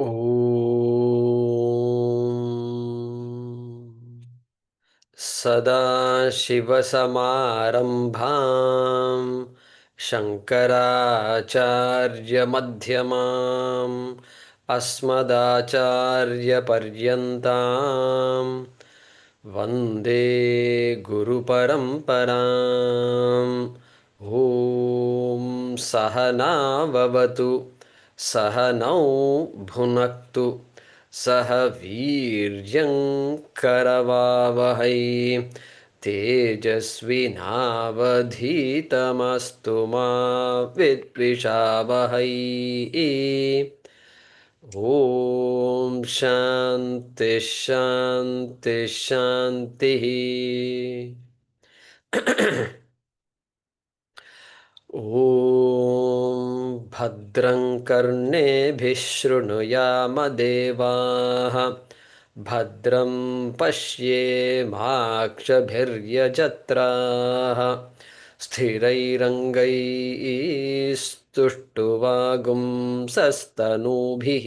ॐ सदाशिवसमारम्भां शङ्कराचार्यमध्यमाम् अस्मदाचार्यपर्यन्तां वन्दे गुरुपरम्पराम् ॐ सहना भवतु सहनौ भुनक्तु सह वीर्यं करवावहै तेजस्विनावधीतमस्तु मा विद्विषावहै ॐ शान्ति शान्ति शान्तिः। ॐ भद्रं कर्णेभिः शृणुयामदेवाः भद्रं पश्येमाक्षभिर्यजत्राः स्थिरैरङ्गैस्तुष्टुवागुंसस्तनूभिः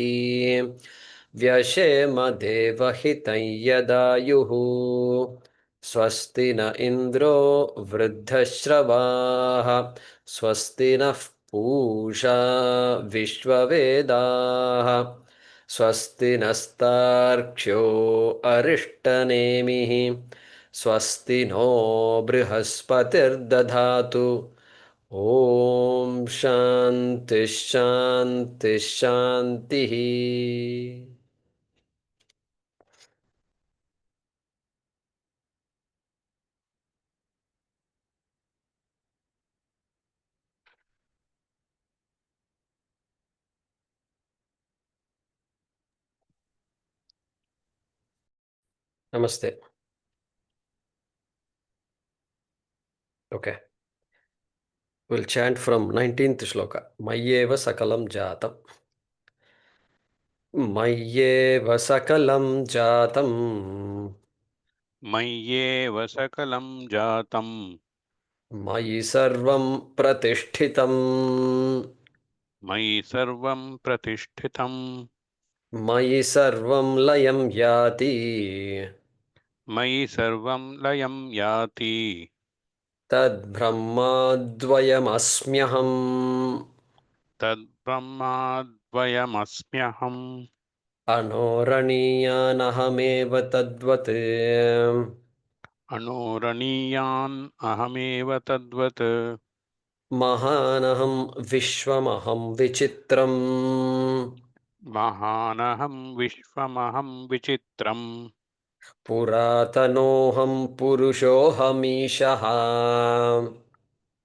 व्यशेमदेवहितं यदायुः स्वस्ति न इन्द्रो वृद्धश्रवाः स्वस्ति नः पूषा विश्ववेदाः स्वस्ति नस्तार्क्ष्यो अरिष्टनेमिः स्वस्ति नो बृहस्पतिर्दधातु ॐ शान्ति शान्ति शान्तिः। Namaste. Okay. We'll chant from 19th shloka. Mayyeva sakalam jatam. Mayyeva sakalam jatam. मय्येव सकलं जातं Mayi sarvam pratishthitam. मयि सर्वं प्रतिष्ठितं Mayi sarvam layam yati. मयि सर्वं लयं याति Tad brahmadvayamasmyaham. तद्ब्रह्माद्वयमस्म्यहम् Anoraniyanahameva tadvat. अणोरणीयान् अहमेव तद्वत् महानहं विश्वमहं विचित्रम् महानहं विश्वमहं विचित्रम् पुरातनोऽहं पुरुषोऽहमीशः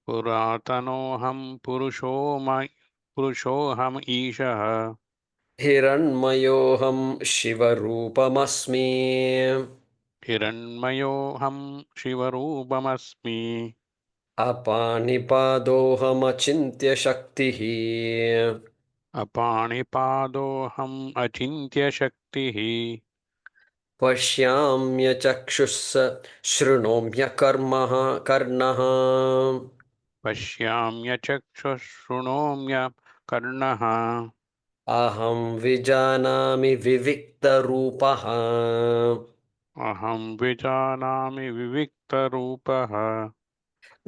पुरातनोऽहं पुरुषोऽहम् ईशः हिरण्मयोऽहं शिवरूपमस्मि हिरण्मयोऽहं शिवरूपमस्मि अपानिपादोऽहमचिन्त्यशक्तिः अपाणिपादोऽहम् अचिन्त्यशक्तिः पश्याम्यचक्षुः शृणोम्यकर्मः कर्णः पश्याम्यचक्षुः शृणोम्यकर्णः अहं विजानामि विविक्तरूपः अहं विजानामि विविक्तरूपः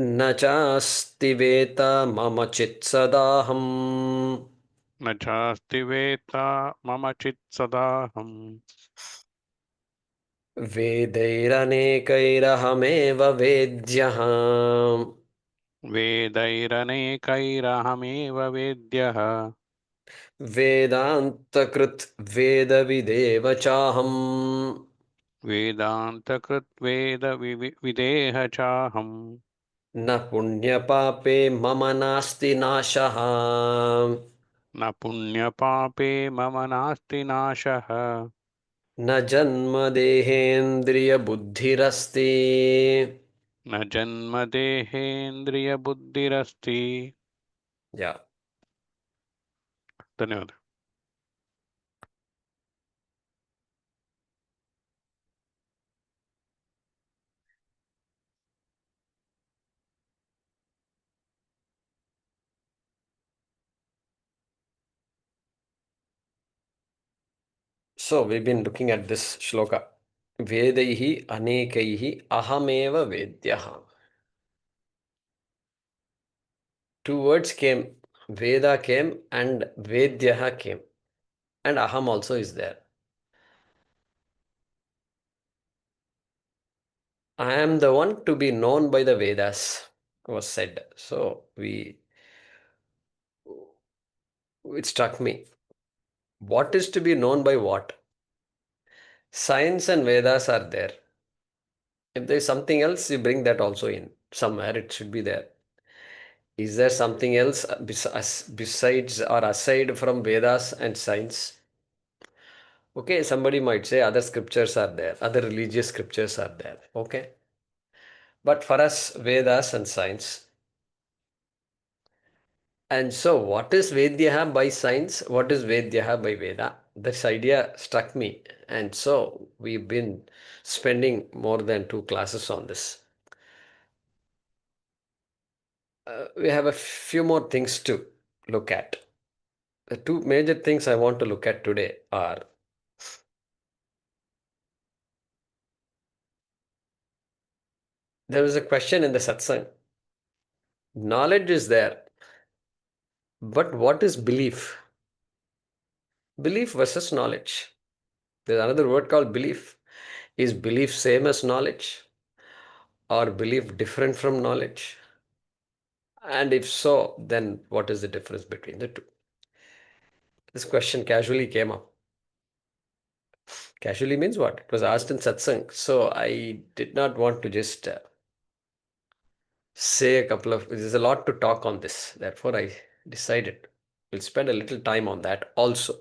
न चास्ति वेता मम चित्सदाहम् न चास्ति वेत्ता मम चित्सदाहम् वेदैरनेकैरहमेव वेद्यः वेदैरनेकैरहमेव वेद्यः वेदान्तकृत् वेदविदेव चाहम् वेदान्तकृद्वेदविदेह चाहम् न पुण्यपापे मम नास्ति नाशः न पुण्यपापे मम नास्ति नाशः न जन्मदेहेन्द्रियबुद्धिरस्ति न जन्मदेहेन्द्रियबुद्धिरस्ति या धन्यवाद So we've been looking at this shloka. Vedaihi anekaihi ahameva vedyaha. Two words came. Veda came and vedyaha came. And aham also is there. I am the one to be known by the Vedas, was said. So it struck me. What is to be known by what? Science and Vedas are there. If there is something else, you bring that also in. Somewhere it should be there. Is there something else besides or aside from Vedas and science? Okay, somebody might say other scriptures are there, other religious scriptures are there. Okay. But for us, Vedas and science. And so, what is Vedyaha by science? What is Vedyaha by Veda? This idea struck me. And so, we've been spending more than 2 classes on this. We have a few more things to look at. The two major things I want to look at today are there was a question in the satsang. Knowledge is there, but what is belief? Belief versus knowledge. There's another word called belief. Is belief same as knowledge or belief different from knowledge? And if so, then what is the difference between the two? This question casually came up. Casually means what? It was asked in satsang. So I did not want to just say a couple of, there's a lot to talk on this. Therefore, I decided we'll spend a little time on that also.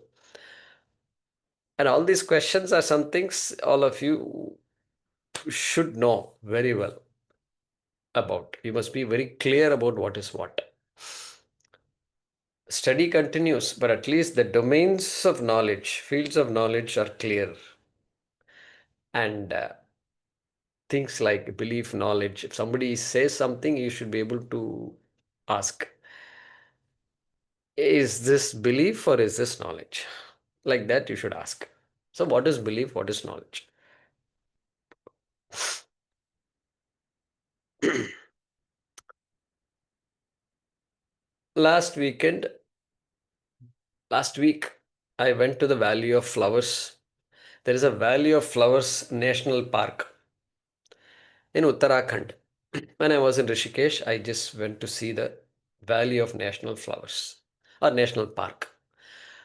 And all these questions are some things all of you should know very well about. You must be very clear about what is what. Study continues, but at least the domains of knowledge, fields of knowledge are clear. And things like belief, knowledge, if somebody says something, you should be able to ask, is this belief or is this knowledge? Like that, you should ask. So, what is belief? What is knowledge? last weekend, last week, I went to the Valley of Flowers. There is a Valley of Flowers National Park in Uttarakhand. When I was in Rishikesh, I just went to see the Valley of National Flowers or National Park.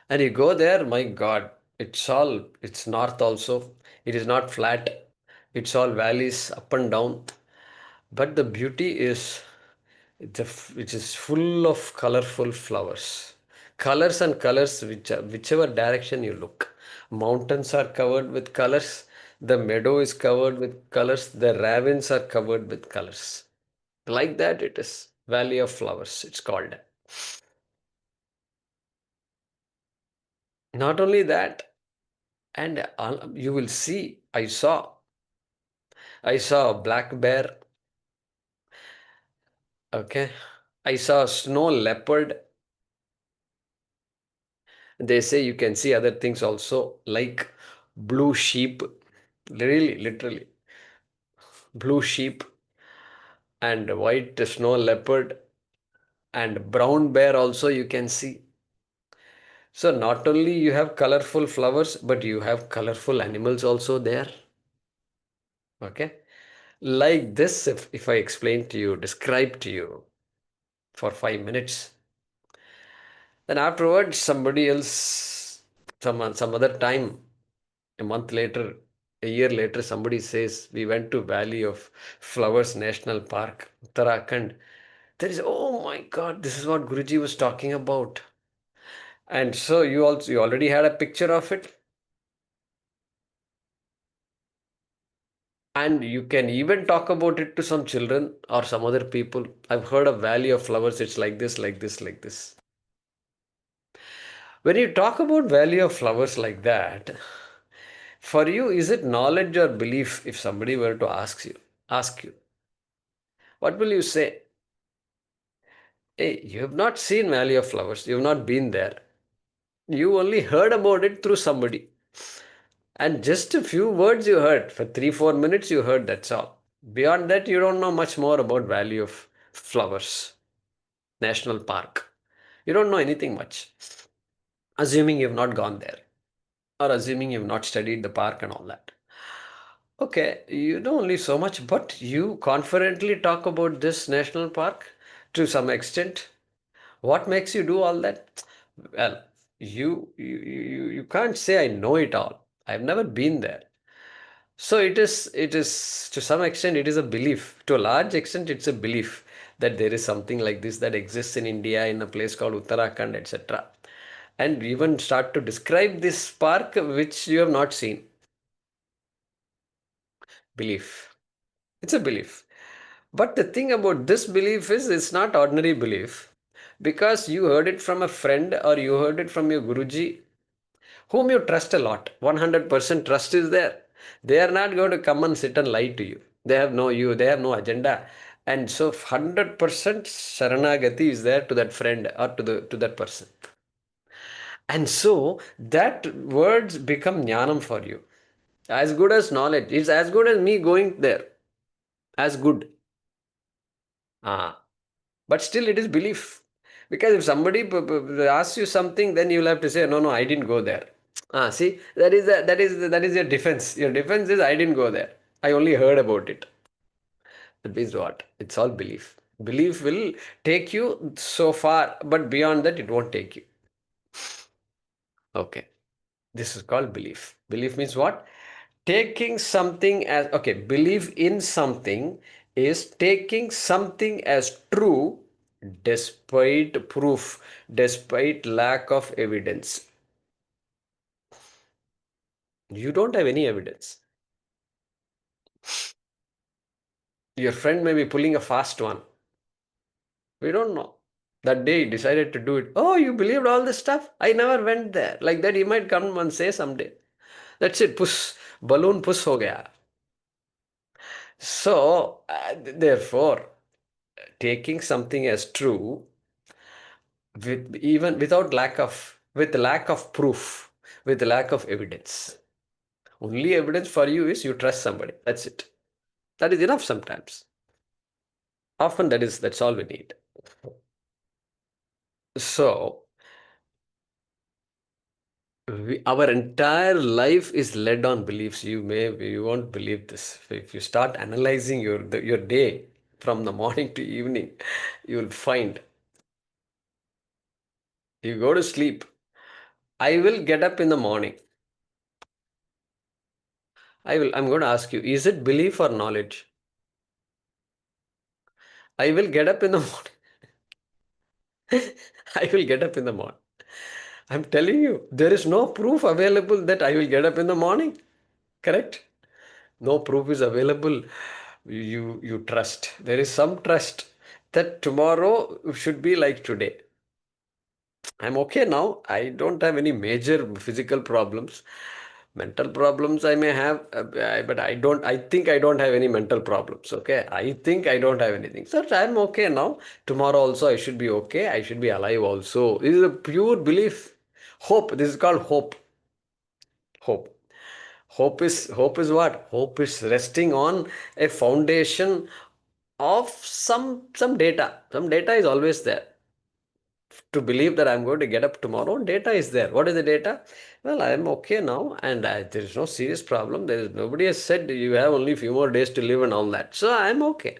And you go there, my God, it's north also. It is not flat. It's all valleys up and down. But the beauty is it is full of colorful flowers. Colors and colors, whichever direction you look. Mountains are covered with colors. The meadow is covered with colors. The ravines are covered with colors. Like that, it is Valley of Flowers, it's called. Not only that, and you will see, I saw a black bear. Okay. I saw a snow leopard. They say you can see other things also, like blue sheep. Really, literally. Blue sheep and white snow leopard and brown bear also you can see. So not only you have colorful flowers, but you have colorful animals also there. Okay. Like this, if I explain to you, describe to you for 5 minutes, then afterwards somebody else, some other time, a month later, a year later, somebody says, we went to Valley of Flowers National Park, Uttarakhand. There is, oh my God, this is what Guruji was talking about. And so you already had a picture of it. And you can even talk about it to some children or some other people. I've heard of Valley of Flowers. It's like this, like this, like this. When you talk about Valley of Flowers like that, for you, is it knowledge or belief? If somebody were to ask you, what will you say? Hey, you have not seen Valley of Flowers. You have not been there. You only heard about it through somebody. And just a few words you heard. For 3-4 minutes you heard, that's all. Beyond that, you don't know much more about value of flowers, national park. You don't know anything much. Assuming you've not gone there. Or assuming you've not studied the park and all that. Okay, you know only so much, but you confidently talk about this national park to some extent. What makes you do all that? Well, you can't say I know it all. I've never been there. So it is to some extent it is a belief. To a large extent, it's a belief that there is something like this that exists in India in a place called Uttarakhand, etc. And even start to describe this park which you have not seen. Belief. It's a belief. But the thing about this belief is it's not ordinary belief because you heard it from a friend or you heard it from your Guruji whom you trust a lot. 100% trust is there. They are not going to come and sit and lie to you. They have no agenda. And so 100% Sharanagati is there to that friend or to that person. And so that words become jnanam for you. As good as knowledge. It's as good as me going there. As good. Ah. But still it is belief. Because if somebody asks you something, then you'll have to say, no, no, I didn't go there. Ah, see, that is your defense. Your defense is I didn't go there. I only heard about it. That means what? It's all belief. Belief will take you so far, but beyond that, it won't take you. Okay. This is called belief. Belief means what? Taking something as, okay, belief in something is taking something as true despite proof, despite lack of evidence. You don't have any evidence. Your friend may be pulling a fast one. We don't know. That day he decided to do it. Oh, you believed all this stuff? I never went there. Like that, he might come and say someday. That's it. Push. Balloon push ho gaya. So, therefore, taking something as true with lack of proof, with lack of evidence. Only evidence for you is you trust somebody. That's it. That is enough sometimes. Often that's all we need. So our entire life is led on beliefs. You won't believe this. If you start analyzing your day from the morning to evening, you will find you go to sleep. I will get up in the morning. I'm going to ask you, is it belief or knowledge? I will get up in the morning. I will get up in the morning. I'm telling you, there is no proof available that I will get up in the morning. Correct? No proof is available. You trust. There is some trust that tomorrow should be like today. I'm okay now. I don't have any major physical problems. Mental problems I may have, but I think I don't have any mental problems. Okay. I think I don't have anything. So I'm okay now. Tomorrow also I should be okay. I should be alive also. This is a pure belief. Hope. This is called hope. Hope. Hope is what? Hope is resting on a foundation of some data. Some data is always there. To believe that I'm going to get up tomorrow, data is there. What is the data? Well, I am okay now, and there is no serious problem. There is nobody has said you have only a few more days to live and all that. So I'm okay.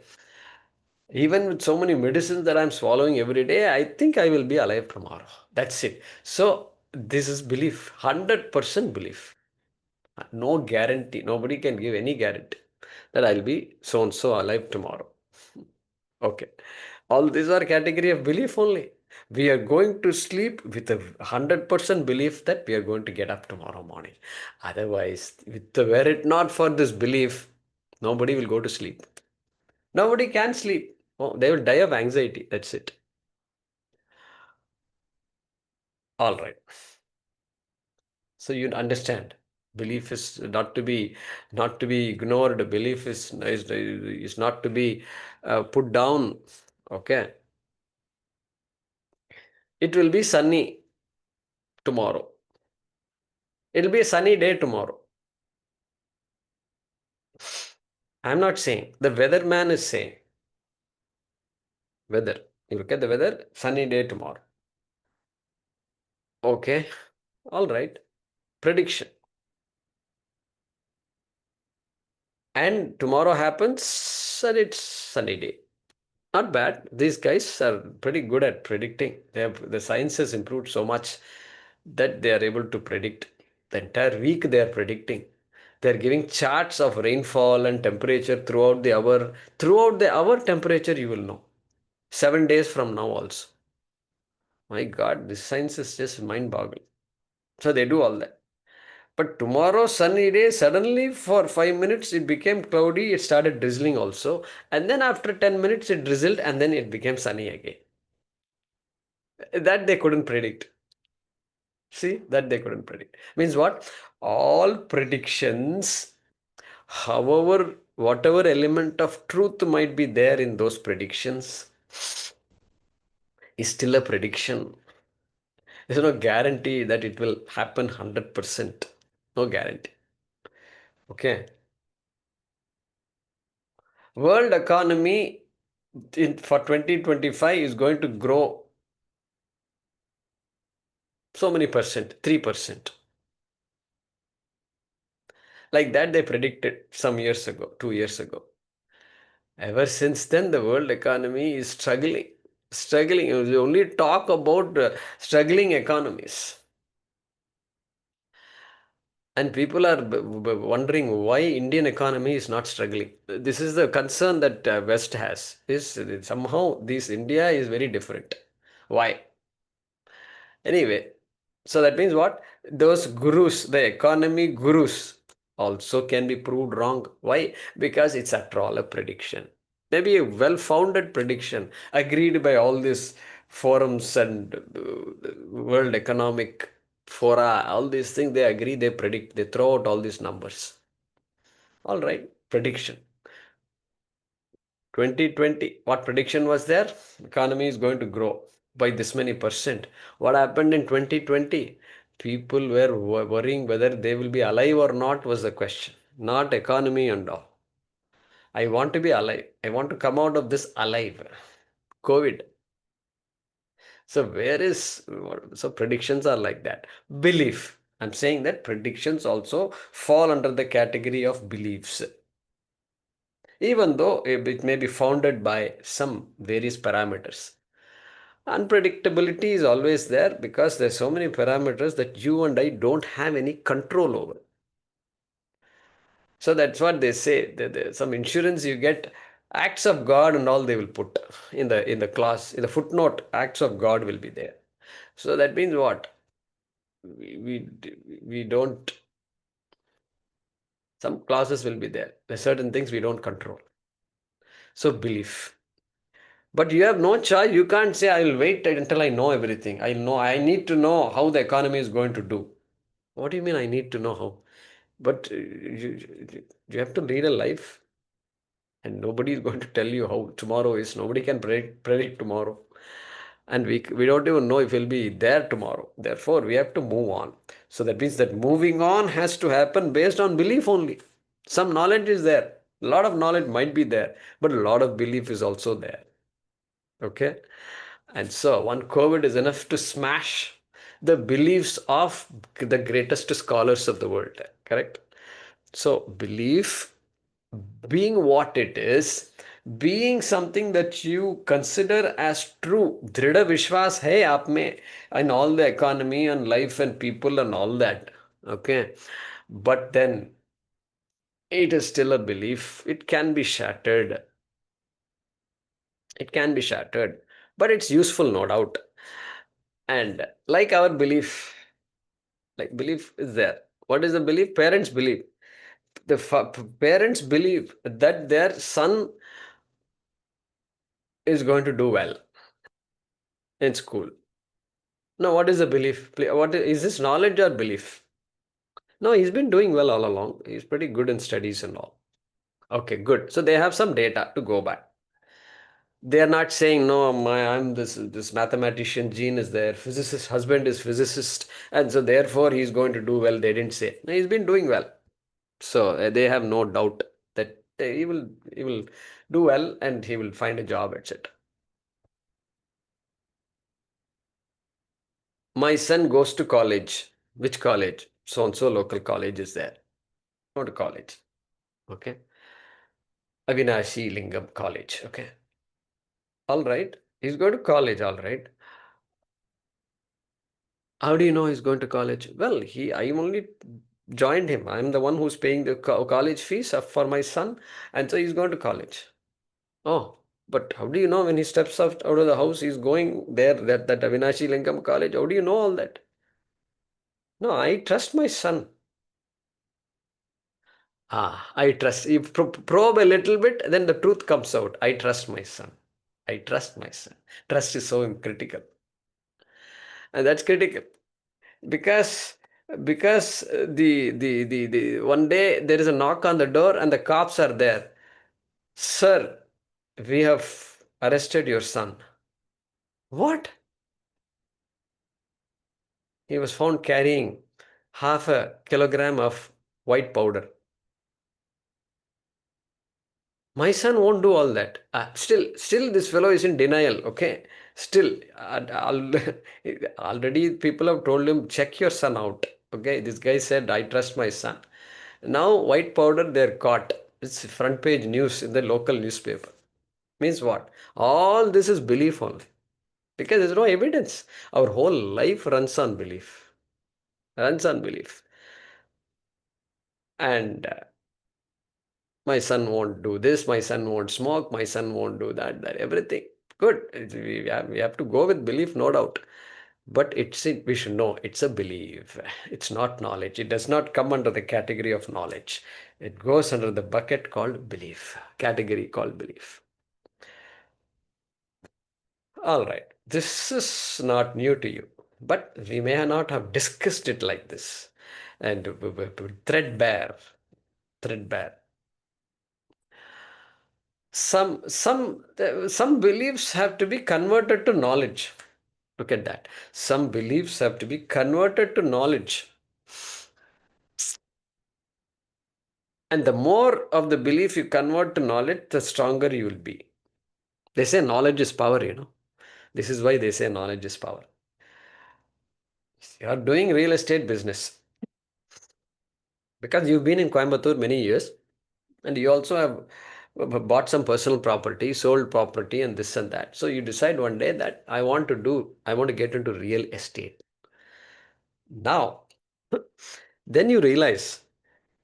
Even with so many medicines that I'm swallowing every day, I think I will be alive tomorrow. That's it. So this is belief, 100% belief. No guarantee. Nobody can give any guarantee that I'll be so and so alive tomorrow. Okay. All these are category of belief only. We are going to sleep with a 100% belief that we are going to get up tomorrow morning. Otherwise, were it not for this belief, nobody will go to sleep. Nobody can sleep. Oh, they will die of anxiety. That's it. All right. So you understand. Belief is not to be ignored. Belief is not to be put down. Okay. It will be sunny tomorrow. It'll be a sunny day tomorrow. I'm not saying. The weatherman is saying. Weather. You look at the weather, sunny day tomorrow. Okay, all right. Prediction. And tomorrow happens and it's sunny day. Not bad. These guys are pretty good at predicting. The science has improved so much that they are able to predict. The entire week they are predicting. They are giving charts of rainfall and temperature throughout the hour. Throughout the hour temperature you will know. 7 days from now also. My God, this science is just mind-boggling. So they do all that. But tomorrow, sunny day, suddenly for 5 minutes it became cloudy, it started drizzling also. And then after 10 minutes it drizzled and then it became sunny again. That they couldn't predict. See, that they couldn't predict. Means what? All predictions, however, whatever element of truth might be there in those predictions, is still a prediction. There's no guarantee that it will happen 100%. No guarantee. Okay. World economy for 2025 is going to grow so many percent, 3%. Like that they predicted some years ago, 2 years ago. Ever since then, the world economy is struggling. Struggling. We only talk about struggling economies. And people are wondering why Indian economy is not struggling. This is the concern that West has. Is somehow this India is very different. Why? Anyway, so that means what? Those gurus, the economy gurus, also can be proved wrong. Why? Because it's after all a prediction. Maybe a well-founded prediction agreed by all these forums and World Economic Fora, all these things they agree, they predict, they throw out all these numbers. All right, prediction. 2020, what prediction was there? Economy is going to grow by this many percent. What happened in 2020? People were worrying whether they will be alive or not was the question, not economy and all. I want to be alive. I want to come out of this alive. COVID. So where is, so predictions are like that. Belief. I'm saying that predictions also fall under the category of beliefs. Even though it may be founded by some various parameters. Unpredictability is always there because there's so many parameters that you and I don't have any control over. So that's what they say. Some insurance you get, acts of God and all they will put in the clause, in the footnote, acts of God will be there. So that means what? We don't, some clauses will be there. There's certain things we don't control. So belief. But you have no choice. You can't say, I will wait until I know everything. I need to know how the economy is going to do. What do you mean I need to know how? But you have to lead a life and nobody is going to tell you how tomorrow is. Nobody can predict tomorrow. And we don't even know if we'll be there tomorrow. Therefore, we have to move on. So that means that moving on has to happen based on belief only. Some knowledge is there. A lot of knowledge might be there, but a lot of belief is also there. Okay. And so one COVID is enough to smash the beliefs of the greatest scholars of the world. Correct? So belief being what it is, being something that you consider as true, dhrida vishwas hai aap mein, in all the economy and life and people and all that. Okay. But then it is still a belief. It can be shattered. It can be shattered, but it's useful, no doubt. And like our belief, like belief is there. What is the belief? Parents believe. The parents believe that their son is going to do well in school. No, what is the belief? What is this, knowledge or belief? No, he's been doing well all along. He's pretty good in studies and all. Okay, good. So they have some data to go by. They are not saying, no, I'm this mathematician gene is there, physicist husband is physicist, and so therefore he's going to do well. They didn't say. No, he's been doing well. So they have no doubt. he will do well and he will find a job, etc. My son goes to college. Which college? So and so local college is there. Go to college. Okay. Avinashi Lingam College. Okay. All right. He's going to college. All right. How do you know he's going to college? Well, I only joined him. I'm the one who's paying the college fees for my son, and so he's going to college. Oh, but how do you know when he steps out of the house, he's going there, that Avinashi Lingam College? How do you know all that? No, I trust my son. I trust. You probe a little bit, then the truth comes out. I trust my son. I trust my son. Trust is so critical, and that's critical because the one day there is a knock on the door and the cops are there. Sir, we have arrested your son. What? He was found carrying half a kilogram of white powder. My son won't do all that. Still, this fellow is in denial. Okay, still, already people have told him, check your son out. Okay, this guy said, I trust my son. Now, white powder, they're caught. It's front page news in the local newspaper. Means what? All this is belief only. Because there's no evidence. Our whole life runs on belief. Runs on belief. And my son won't do this, my son won't smoke, my son won't do that, everything. Good. We have to go with belief, no doubt. But we should know it's a belief. It's not knowledge. It does not come under the category of knowledge. It goes under the bucket called belief, category called belief. All right. This is not new to you, but we may not have discussed it like this. And threadbare, threadbare. Some beliefs have to be converted to knowledge. Look at that. Some beliefs have to be converted to knowledge. And the more of the belief you convert to knowledge, the stronger you will be. They say knowledge is power. This is why they say knowledge is power. You are doing real estate business because you've been in Coimbatore many years and you also have bought some personal property, sold property, and this and that. So you decide one day that I want to get into real estate. Now, then you realize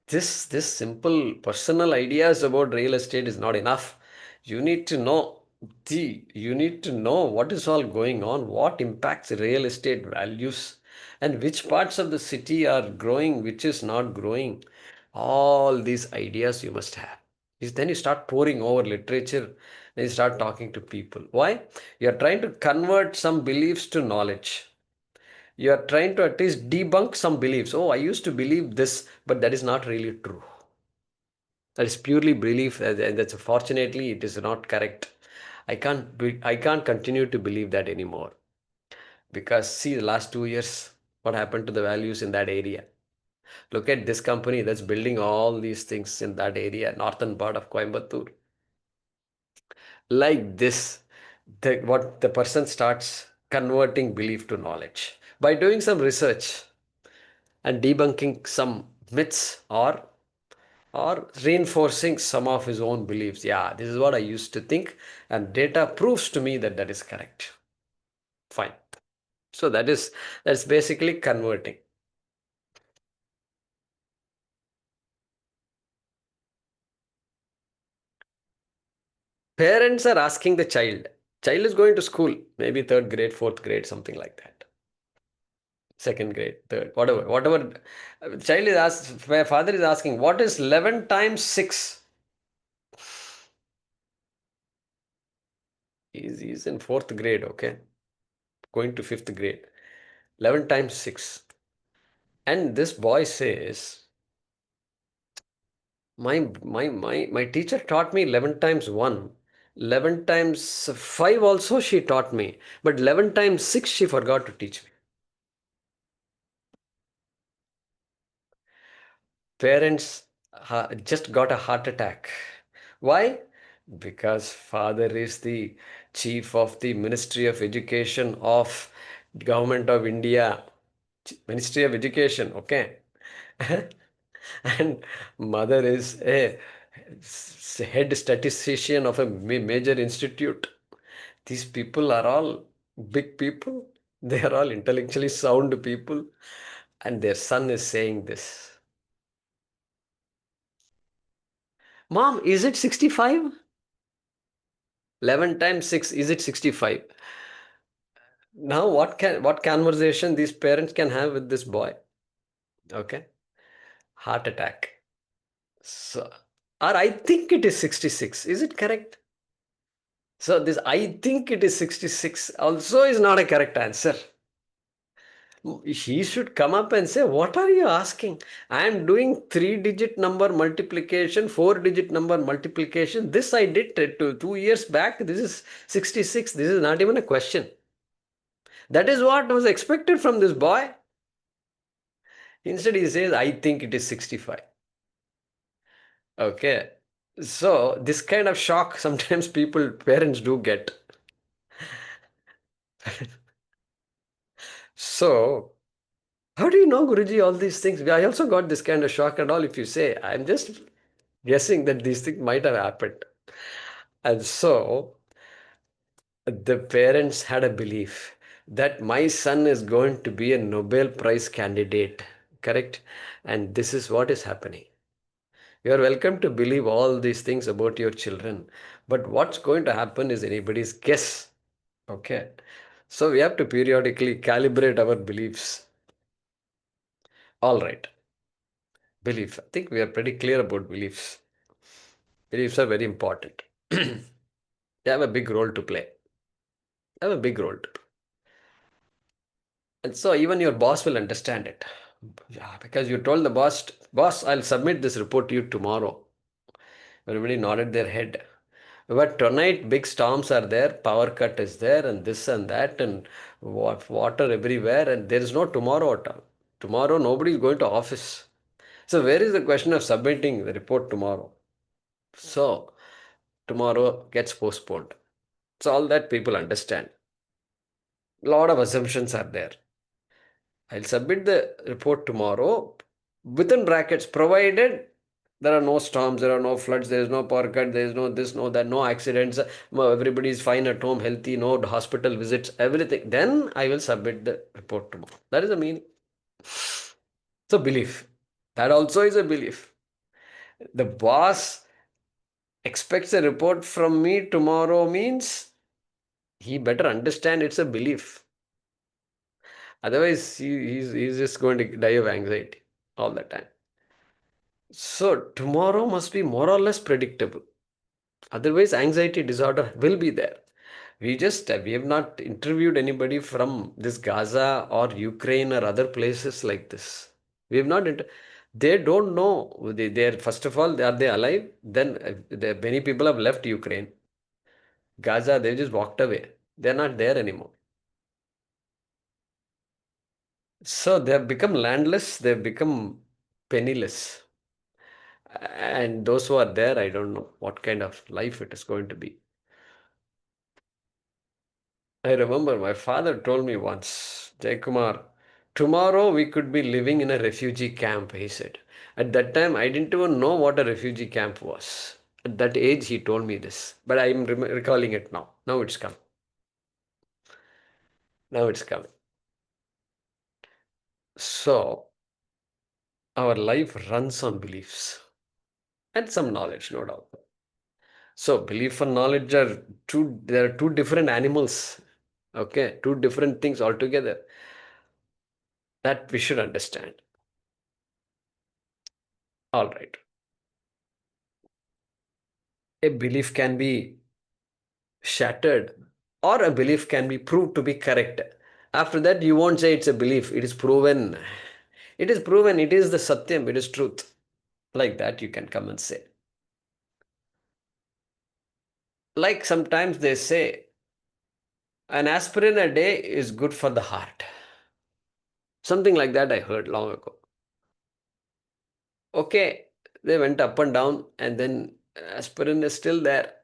this simple personal ideas about real estate is not enough. You need to know you need to know what is all going on, what impacts real estate values, and which parts of the city are growing, which is not growing. All these ideas you must have. Then you start pouring over literature, then you start talking to people. Why? You are trying to convert some beliefs to knowledge. You are trying to at least debunk some beliefs. Oh, I used to believe this, but that is not really true. That is purely belief, and that's fortunately it is not correct. I can't continue to believe that anymore because see the last 2 years, what happened to the values in that area? Look at this company that's building all these things in that area, northern part of Coimbatore. Like this, what the person starts converting belief to knowledge by doing some research and debunking some myths or reinforcing some of his own beliefs. Yeah, this is what I used to think, and data proves to me that that is correct. Fine. So that's basically converting. Parents are asking the child. Child is going to school, maybe third grade, fourth grade, something like that. Second grade, third, whatever. Child is asked, father is asking, what is 11 times 6? He's in fourth grade, okay? Going to fifth grade. 11 times 6. And this boy says, my teacher taught me 11 times 1. 11 times 5 also she taught me. But 11 times 6 she forgot to teach me. Parents just got a heart attack Why? Because father is the chief of the Ministry of Education of Government of India. Ministry of Education, okay? And mother is a head statistician of a major institute. These people are all big people. They are all intellectually sound people. And their son is saying this. Mom, is it 65? 11 times 6, is it 65? Now what conversation these parents can have with this boy? Okay? Heart attack. So, or I think it is 66. Is it correct? So this I think it is 66 also is not a correct answer. He should come up and say, what are you asking? I am doing 3-digit number multiplication, 4-digit number multiplication. This I did 2 years back. This is 66. This is not even a question. That is what was expected from this boy. Instead, he says, I think it is 65. Okay. So this kind of shock sometimes parents do get. So how do you know, Guruji, all these things? I also got this kind of shock and all if you say, I'm just guessing that these things might have happened. And so the parents had a belief that my son is going to be a Nobel Prize candidate, correct? And this is what is happening. You are welcome to believe all these things about your children, but what's going to happen is anybody's guess. Okay. So we have to periodically calibrate our beliefs. All right. Belief. I think we are pretty clear about beliefs. Beliefs are very important. They have a big role to play. They have a big role to play. And so even your boss will understand it. Yeah, because you told the boss, I'll submit this report to you tomorrow. Everybody nodded their head. But tonight, big storms are there, power cut is there, and this and that, and water everywhere, and there is no tomorrow at all. Tomorrow, nobody is going to office. So, where is the question of submitting the report tomorrow? So, tomorrow gets postponed. So, all that people understand. A lot of assumptions are there. I'll submit the report tomorrow within brackets, provided there are no storms, there are no floods, there is no power cut, there is no this, no that, no accidents, everybody is fine at home, healthy, no hospital visits, everything. Then I will submit the report tomorrow. That is the meaning. So, belief. That also is a belief. The boss expects a report from me tomorrow means he better understand it's a belief. Otherwise, he's just going to die of anxiety all the time. So tomorrow must be more or less predictable. Otherwise, anxiety disorder will be there. We have not interviewed anybody from this Gaza or Ukraine or other places like this. We have not. They don't know. They're first of all, are they alive? Then many people have left Ukraine. Gaza, they just walked away. They're not there anymore. So they have become landless. They've become penniless. And those who are there, I don't know what kind of life it is going to be. I remember my father told me once, Jaykumar, tomorrow we could be living in a refugee camp, he said. At that time, I didn't even know what a refugee camp was. At that age, he told me this. But I'm recalling it now. Now it's come. Now it's coming. So, our life runs on beliefs and some knowledge, no doubt. So, belief and knowledge are there are two different animals. Okay, two different things altogether that we should understand. All right. A belief can be shattered or a belief can be proved to be correct. After that, you won't say it's a belief. It is proven. It is proven. It is the satyam. It is truth. Like that, you can come and say. Like sometimes they say, an aspirin a day is good for the heart. Something like that I heard long ago. Okay, they went up and down and then Aspirin is still there.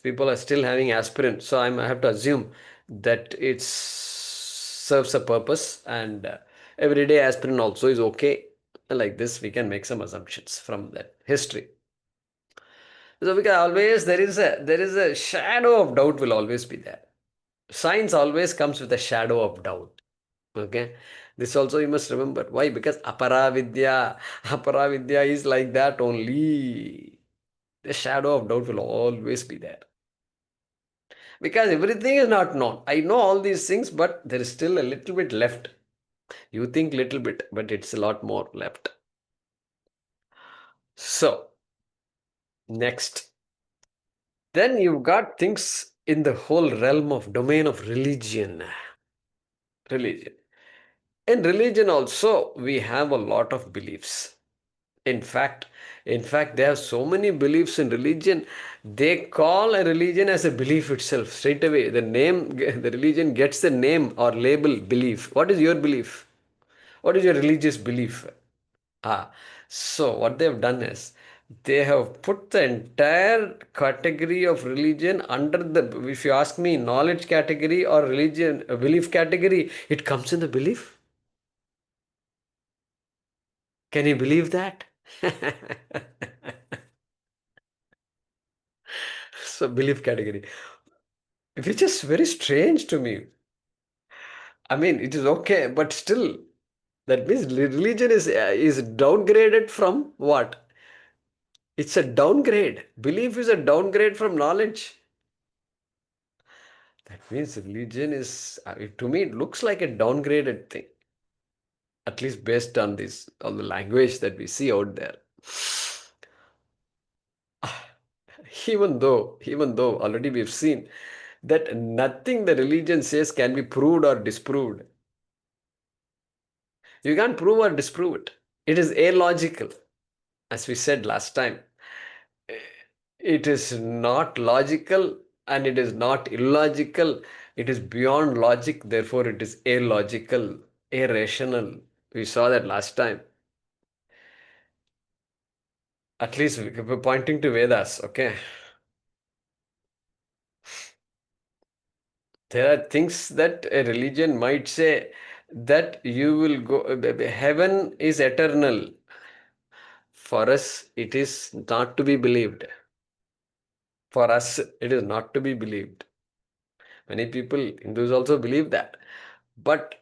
People are still having aspirin, so I have to assume that it serves a purpose, and everyday aspirin also is okay. Like this, we can make some assumptions from that history. So because always there is a shadow of doubt will always be there. Science always comes with a shadow of doubt. Okay, this also you must remember. Why? Because apara vidya is like that only. The shadow of doubt will always be there because everything is not known. I know all these things, but there is still a little bit left. You think little bit, but it's a lot more left. So next, then you've got things in the whole realm of domain of religion. In religion also we have a lot of beliefs. In fact, they have so many beliefs in religion. They call a religion as a belief itself straight away. The name, the religion gets the name or label belief. What is your belief? What is your religious belief? Ah, so what they have done is they have put the entire category of religion under the. If you ask me, knowledge category or religion belief category, it comes in the belief. Can you believe that? So belief category, which is very strange to me. I mean, it is okay, but still, that means religion is downgraded from what? It's a downgrade. Belief is a downgrade from knowledge. That means religion is, to me, it looks like a downgraded thing. At least based on this, all the language that we see out there. Even though already we've seen that nothing the religion says can be proved or disproved. You can't prove or disprove it. It is illogical, as we said last time. It is not logical and it is not illogical. It is beyond logic, therefore, it is illogical, irrational. We saw that last time. At least we're pointing to Vedas, okay? There are things that a religion might say that you will go, heaven is eternal. For us, it is not to be believed. For us, it is not to be believed. Many people, Hindus also believe that. But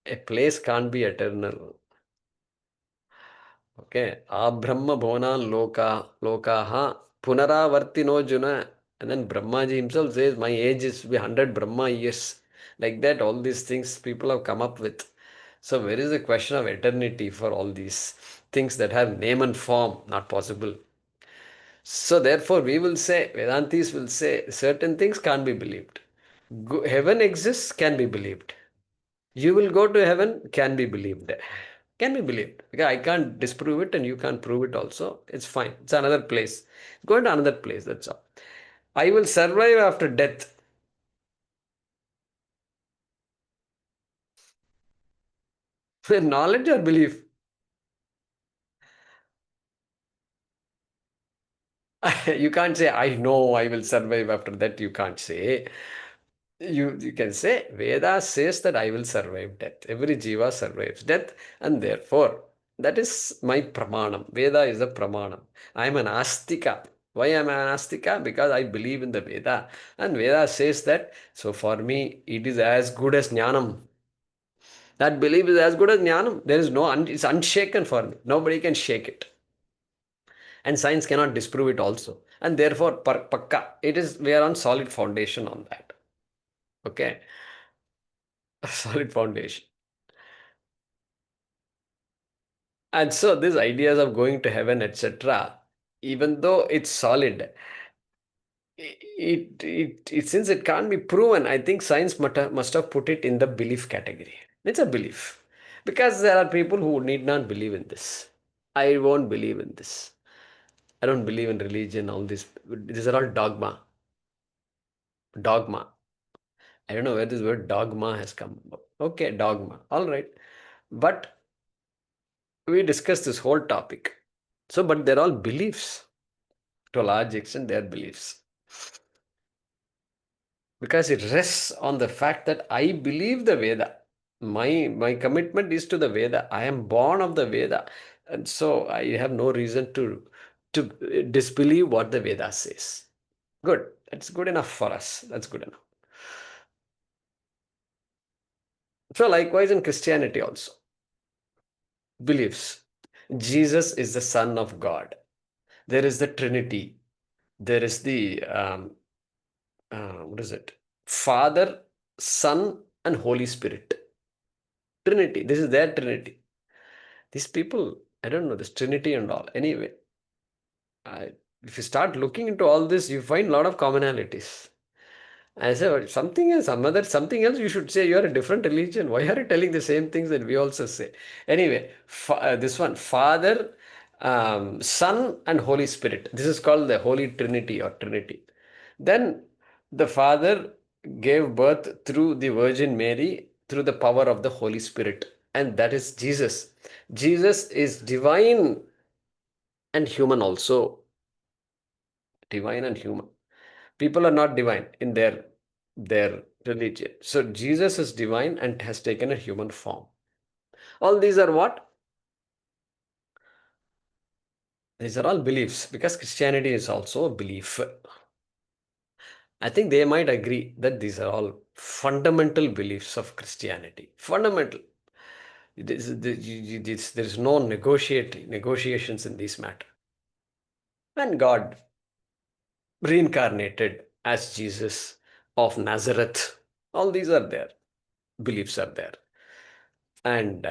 a place can't be eternal. Okay. Abrahma bhuvanan lokaha punaravartino juna. And then Brahmaji himself says, my age is 100 Brahma years. Like that, all these things people have come up with. So where is the question of eternity for all these things that have name and form? Not possible. So therefore, we will say, Vedantis will say, certain things can't be believed. Heaven exists, can be believed. You will go to heaven, can be believed. Can be believed. Because I can't disprove it and you can't prove it also. It's fine. It's another place. Go into another place, that's all. I will survive after death. Knowledge or belief? You can't say, I know I will survive after that. You can't say. You can say, Veda says that I will survive death. Every jiva survives death, and therefore, that is my pramanam. Veda is a pramanam. I am an astika. Why am I an astika? Because I believe in the Veda. And Veda says that, so for me, it is as good as jnanam. That belief is as good as jnanam. There is no, it's unshaken for me. Nobody can shake it. And science cannot disprove it also. And therefore, pakka, we are on solid foundation on that. Okay. A solid foundation. And so these ideas of going to heaven, etc., even though it's solid, since it can't be proven, I think science must have put it in the belief category. It's a belief. Because there are people who need not believe in this. I won't believe in this. I don't believe in religion, all this. These are all dogma. Dogma. I don't know where this word dogma has come from. Okay, dogma. All right. But we discussed this whole topic. So, but they're all beliefs. to a large extent their beliefs. Because it rests on the fact that I believe the Veda. My commitment is to the Veda. I am born of the Veda, and so I have no reason to disbelieve what the Veda says. Good. That's good enough for us. That's good enough. So likewise in Christianity also, beliefs. Jesus is the Son of God. There is the Trinity. There is the what is it? Father, Son, and Holy Spirit. Trinity. This is their Trinity. These people, I don't know this Trinity and all. Anyway, I, if you start looking into all this, you find a lot of commonalities. I said something else, something else. You should say you are a different religion. Why are you telling the same things that we also say? Anyway, this one, Father, Son, and Holy Spirit. This is called the Holy Trinity or Trinity. Then the Father gave birth through the Virgin Mary through the power of the Holy Spirit, and that is Jesus. Jesus is divine and human also. Divine and human. People are not divine in their religion. So Jesus is divine and has taken a human form. All these are what? These are all beliefs because Christianity is also a belief. I think they might agree that these are all fundamental beliefs of Christianity. Fundamental. There is no negotiations in this matter. And God reincarnated as Jesus of Nazareth. All these are there. Beliefs are there. And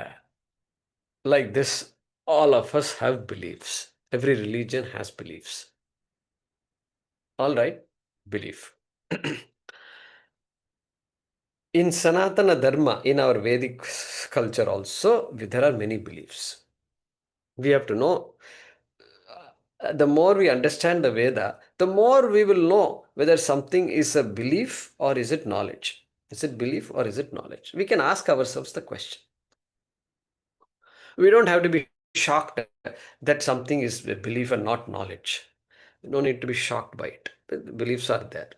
like this, all of us have beliefs. Every religion has beliefs. All right, belief. In Sanatana Dharma, in our Vedic culture also, there are many beliefs. We have to know. The more we understand the Veda, the more we will know whether something is a belief or is it knowledge. Is it belief or is it knowledge? We can ask ourselves the question. We don't have to be shocked that something is a belief and not knowledge. No need to be shocked by it. The beliefs are there.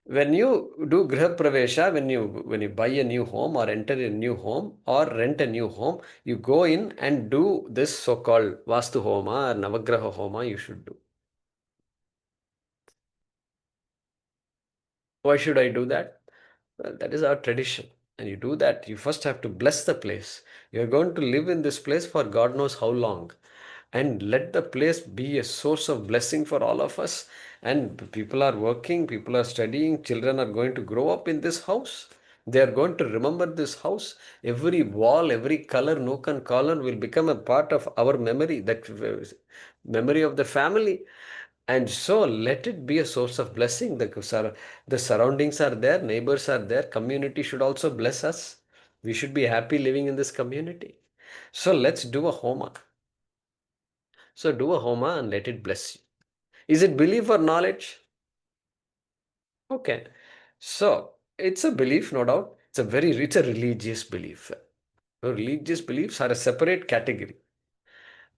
When you do griha pravesha, when you buy a new home or enter a new home or rent a new home, you go in and do this so-called Vastu Homa or Navagraha Homa you should do. Why should I do that? Well, that is our tradition. And you do that, you first have to bless the place. You're going to live in this place for God knows how long. And let the place be a source of blessing for all of us. And people are working, people are studying, children are going to grow up in this house. They are going to remember this house. Every wall, every color, nook and corner will become a part of our memory, that memory of the family. And so let it be a source of blessing. The surroundings are there, neighbors are there, community should also bless us. We should be happy living in this community. So let's do a homa. So do a homa and let it bless you. Is it belief or knowledge? Okay. So it's a belief, no doubt. It's a religious belief. Religious beliefs are a separate category.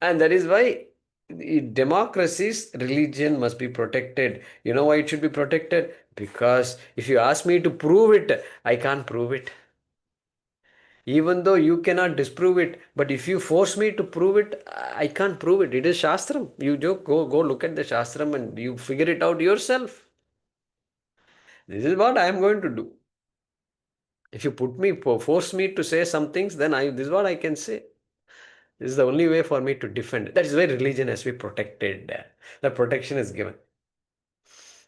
And that is why democracies, religion must be protected. You know why it should be protected? Because if you ask me to prove it, I can't prove it. Even though you cannot disprove it, but if you force me to prove it, I can't prove it. It is Shastram. You just go look at the Shastram and you figure it out yourself. This is what I am going to do. If you force me to say some things, then this is what I can say. This is the only way for me to defend. That is why religion has to be protected. The protection is given.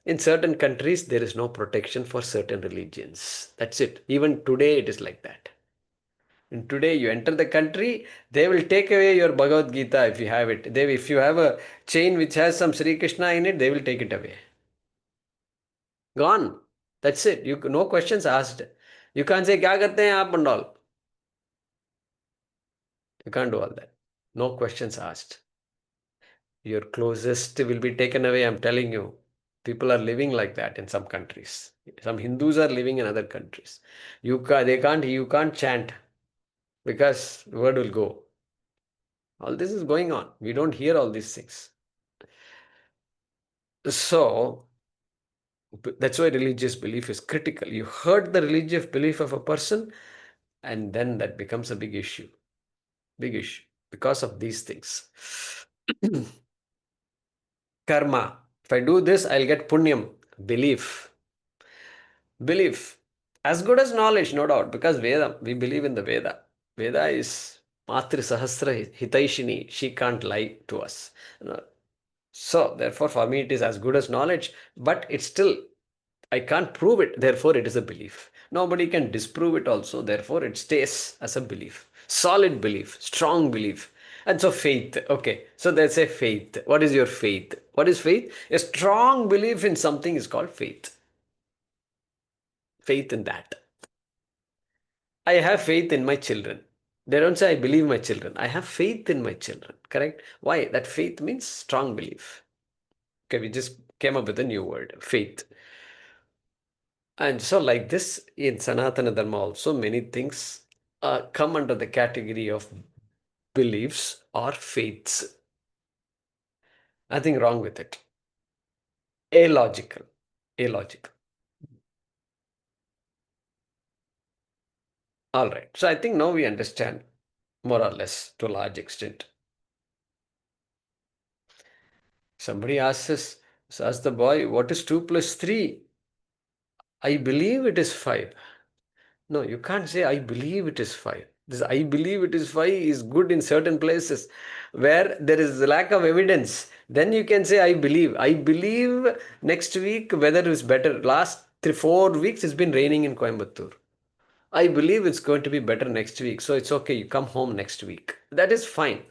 In certain countries, there is no protection for certain religions. That's it. Even today, it is like that. And today, you enter the country, they will take away your Bhagavad Gita if you have it. If you have a chain which has some Sri Krishna in it, they will take it away. Gone. That's it. No questions asked. You can't say, "Kya karte hain aap and all." You can't do all that. No questions asked. Your closest will be taken away, I'm telling you. People are living like that in some countries. Some Hindus are living in other countries. You can't chant because the word will go. All this is going on. We don't hear all these things. So that's why religious belief is critical. You hurt the religious belief of a person, and then that becomes a big issue because of these things. Karma. If I do this, I'll get punyam. Belief. Belief. As good as knowledge, no doubt, because Veda, we believe in the Veda. Veda is Matri Sahasra Hitaishini. She can't lie to us. No. So, therefore, for me, it is as good as knowledge, but it's still, I can't prove it. Therefore, it is a belief. Nobody can disprove it also. Therefore, it stays as a belief. Solid belief, strong belief. And so, faith. Okay. So, they say faith. What is your faith? What is faith? A strong belief in something is called faith. Faith in that. I have faith in my children. They don't say I believe my children. I have faith in my children. Correct? Why? That faith means strong belief. Okay, we just came up with a new word, faith. And so, like this, in Sanatana Dharma, also many things come under the category of beliefs or faiths. Nothing wrong with it. Illogical. Illogical. All right. So, I think now we understand more or less to a large extent. Somebody asks us, asks the boy, what is 2 plus 3? I believe it is 5. No, you can't say I believe it is 5. This I believe it is 5 is good in certain places where there is a lack of evidence. Then you can say I believe. I believe next week weather is better. Last 4 weeks it's been raining in Coimbatore. I believe it's going to be better next week. So it's okay. You come home next week. That is fine.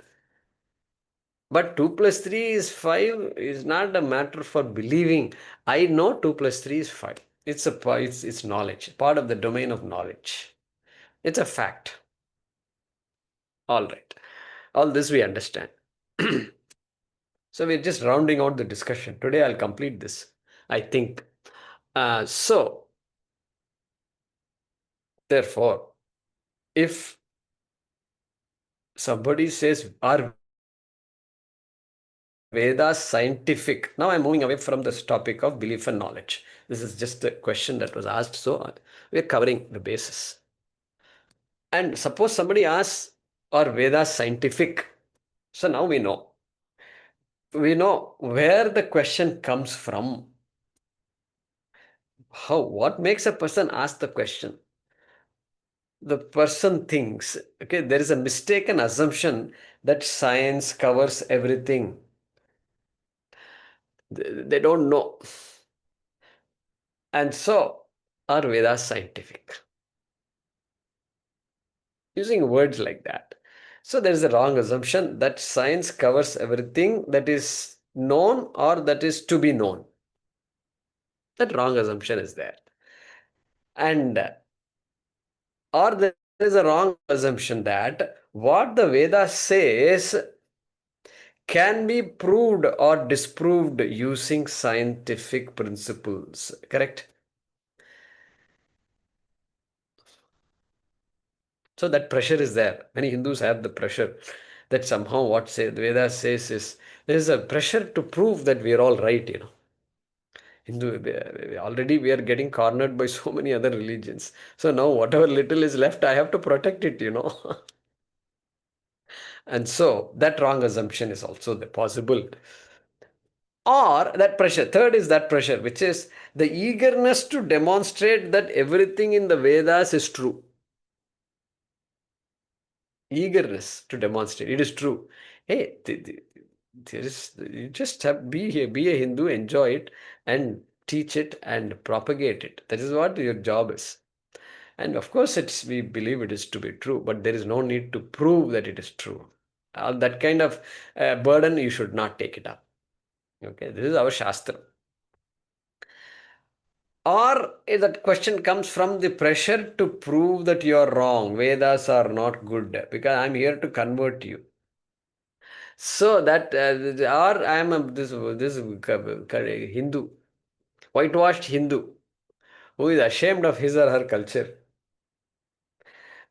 But 2 plus 3 is 5 is not a matter for believing. I know 2 plus 3 is 5. It's knowledge, part of the domain of knowledge. It's a fact. All right. All this we understand. So we're just rounding out the discussion. Today I'll complete this, I think. So, therefore, if somebody says, are Vedas scientific? Now I'm moving away from this topic of belief and knowledge. This is just a question that was asked. So we're covering the basis. And suppose somebody asks, are Vedas scientific? So now we know. We know where the question comes from. What makes a person ask the question? The person thinks, okay, there is a mistaken assumption that science covers everything. They don't know. And so, are Vedas scientific? Using words like that. So, there is a wrong assumption that science covers everything that is known or that is to be known. That wrong assumption is there. And or there is a wrong assumption that what the Vedas says can be proved or disproved using scientific principles. Correct? So that pressure is there. Many Hindus have the pressure that somehow what the Vedas says is there is a pressure to prove that we are all right. Hindu, already we are getting cornered by so many other religions. So now whatever little is left, I have to protect it. And so that wrong assumption is also possible. Or that pressure. Third is that pressure, which is the eagerness to demonstrate that everything in the Vedas is true. Eagerness to demonstrate it is true. Hey, there is you just have be a Hindu, enjoy it, and teach it and propagate it. That is what your job is. And of course, we believe it is to be true, but there is no need to prove that it is true. That kind of burden you should not take it up. Okay, this is our Shastra. Or if that question comes from the pressure to prove that you are wrong, Vedas are not good, because I'm here to convert you. So that, or I am this Hindu, whitewashed Hindu, who is ashamed of his or her culture,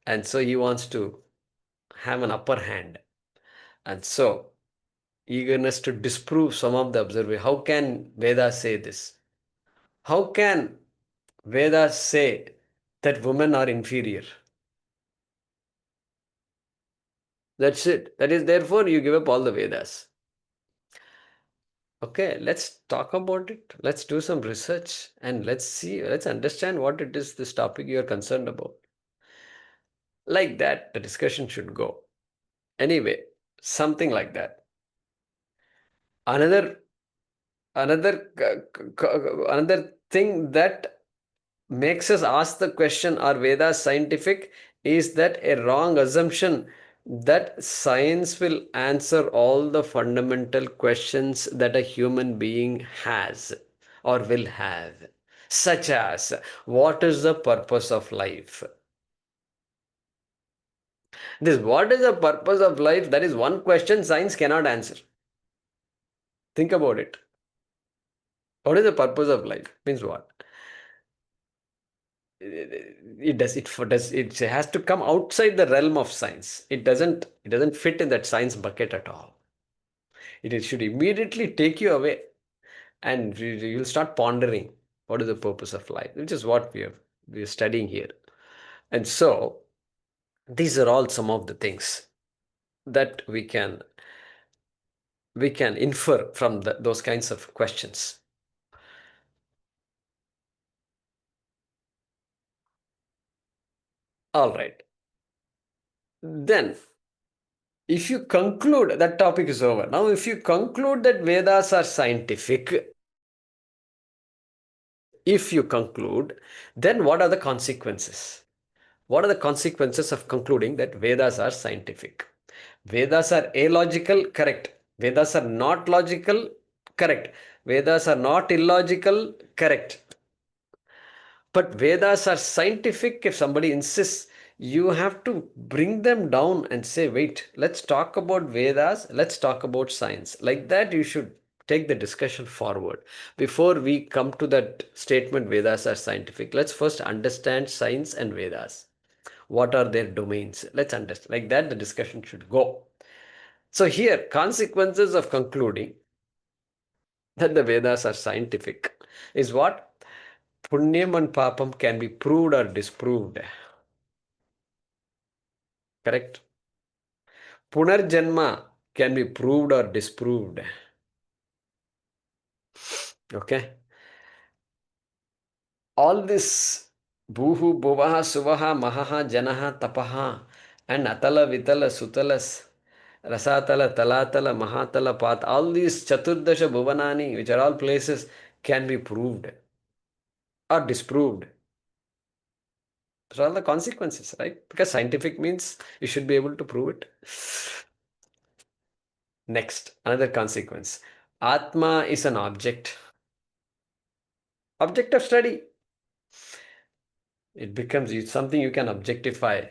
and so he wants to have an upper hand. And so, eagerness to disprove some of the observation. How can Vedas say this? How can Vedas say that women are inferior? That's it. That is, therefore, you give up all the Vedas. Okay, let's talk about it. Let's do some research and let's see, let's understand what it is this topic you are concerned about. Like that, the discussion should go. Anyway, something like that. Another another another thing that makes us ask the question, are Vedas scientific, is that a wrong assumption that science will answer all the fundamental questions that a human being has or will have, such as what is the purpose of life? This what is the purpose of life? That is one question science cannot answer. Think about it. What is the purpose of life? Means what? It has to come outside the realm of science. It doesn't fit in that science bucket at all. It should immediately take you away, and you'll start pondering what is the purpose of life, which is what we are studying here. And so these are all some of the things that we can infer from those kinds of questions. All right. Then, if you conclude that topic is over. Now, if you conclude that Vedas are scientific, if you conclude, then what are the consequences? What are the consequences of concluding that Vedas are scientific? Vedas are illogical, correct. Vedas are not logical, correct. Vedas are not illogical, correct. But Vedas are scientific. If somebody insists, you have to bring them down and say, wait, let's talk about Vedas, let's talk about science. Like that, you should take the discussion forward. Before we come to that statement, Vedas are scientific, let's first understand science and Vedas. What are their domains? Let's understand. Like that, the discussion should go. So, here, consequences of concluding that the Vedas are scientific is what? Punyam and Papam can be proved or disproved. Correct? Punarjanma can be proved or disproved. Okay? All this Bhuhu, Bhuvaha, Suvaha, Mahaha, Janaha, Tapaha, and Atala, Vitala, Sutalas, Rasatala, Talatala, Mahatala, Path, all these Chaturdasha Bhuvanani, which are all places, can be proved or disproved. Those are all the consequences, right? Because scientific means you should be able to prove it. Next, another consequence. Atma is an object. Object of study. It becomes something you can objectify.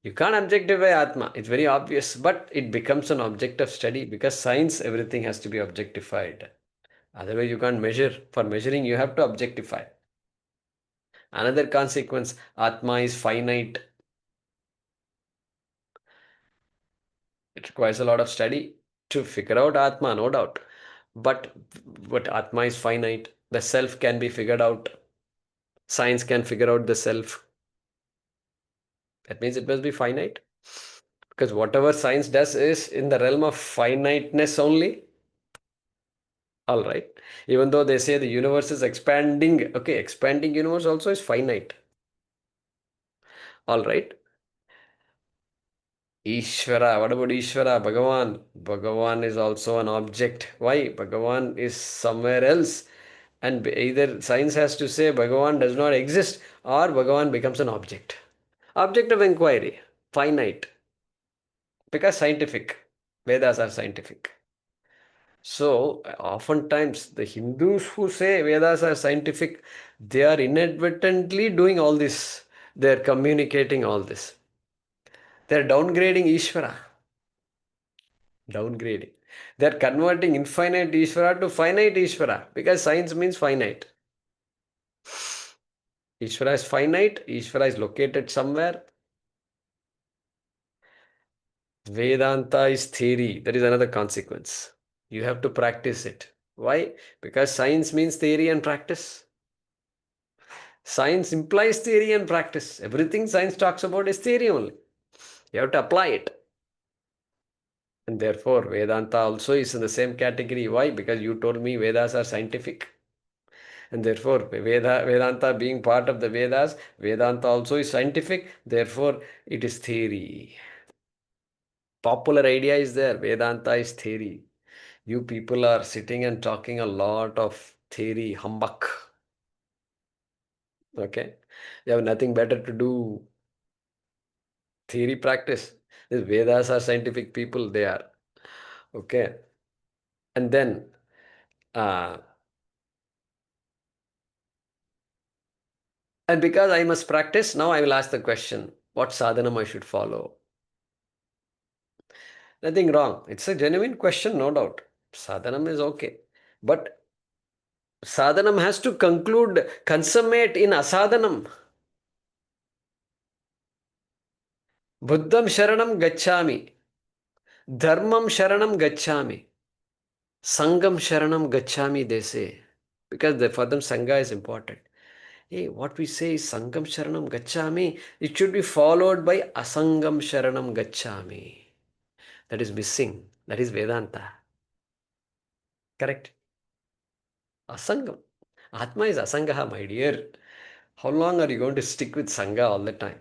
You can't objectify Atma. It's very obvious, but it becomes an object of study because science, everything has to be objectified. Otherwise, you can't measure. For measuring, you have to objectify. Another consequence, Atma is finite. It requires a lot of study to figure out Atma, no doubt. But Atma is finite. The self can be figured out. Science can figure out the self. That means it must be finite. Because whatever science does is in the realm of finiteness only. All right. Even though they say the universe is expanding, okay, expanding universe also is finite. All right. Ishvara, what about Ishvara? Bhagavan. Bhagavan is also an object. Why? Bhagavan is somewhere else. And either science has to say Bhagavan does not exist or Bhagavan becomes an object. Object of inquiry, finite. Because scientific. Vedas are scientific. So, oftentimes, the Hindus who say Vedas are scientific, they are inadvertently doing all this. They are communicating all this. They are downgrading Ishvara. Downgrading. They are converting infinite Ishvara to finite Ishvara because science means finite. Ishvara is finite. Ishvara is located somewhere. Vedanta is theory. That is another consequence. You have to practice it. Why? Because science means theory and practice. Science implies theory and practice. Everything science talks about is theory only. You have to apply it. And therefore, Vedanta also is in the same category. Why? Because you told me Vedas are scientific. And therefore, Vedanta being part of the Vedas, Vedanta also is scientific. Therefore, it is theory. Popular idea is there. Vedanta is theory. You people are sitting and talking a lot of theory, humbug. Okay? You have nothing better to do. Theory practice. These Vedas are scientific people, they are. Okay? And then, uh, and because I must practice, now I will ask the question what sadhanam I should follow? Nothing wrong. It's a genuine question, no doubt. Sadhanam is okay. But sadhanam has to conclude, consummate in asadhanam. Buddham sharanam gacchami. Dharmam sharanam gacchami. Sangam sharanam gacchami, they say. Because for them, Sangha is important. Hey, what we say is Sangam sharanam gacchami. It should be followed by Asangam sharanam gacchami. That is missing. That is Vedanta. Correct? Asangam. Atma is Asangaha, my dear. How long are you going to stick with Sangha all the time?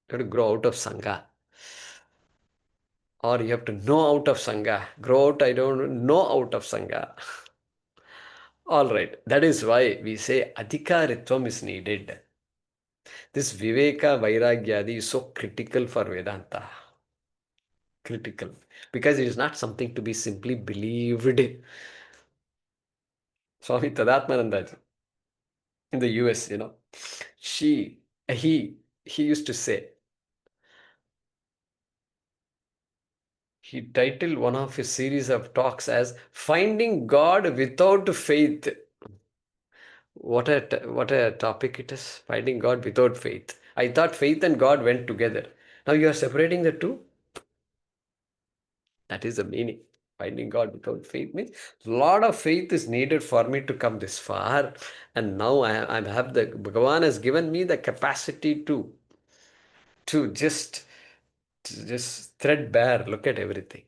You have to grow out of Sangha. Or you have to know out of Sangha. Grow out, I don't know out of Sangha. All right. That is why we say Adhikaritvam is needed. This Viveka Vairagyadi is so critical for Vedanta. Critical. Because it is not something to be simply believed. Swami Tadatmanandaji in the US, she, he used to say, he titled one of his series of talks as Finding God Without Faith. What a topic it is. Finding God without faith. I thought faith and God went together. Now you are separating the two. That is the meaning. Finding God without faith means a lot of faith is needed for me to come this far. And now I have Bhagavan has given me the capacity to just threadbare, look at everything.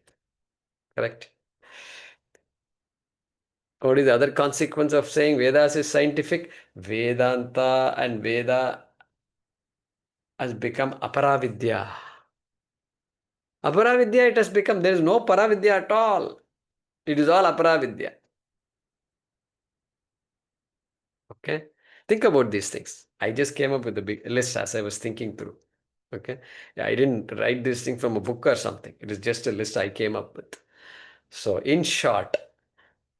Correct? What is the other consequence of saying Vedas is scientific? Vedanta and Veda has become aparavidya. Aparavidya it has become, there is no paravidya at all. It is all aparavidya. Okay? Think about these things. I just came up with a big list as I was thinking through. Okay? Yeah, I didn't write this thing from a book or something. It is just a list I came up with. So, in short,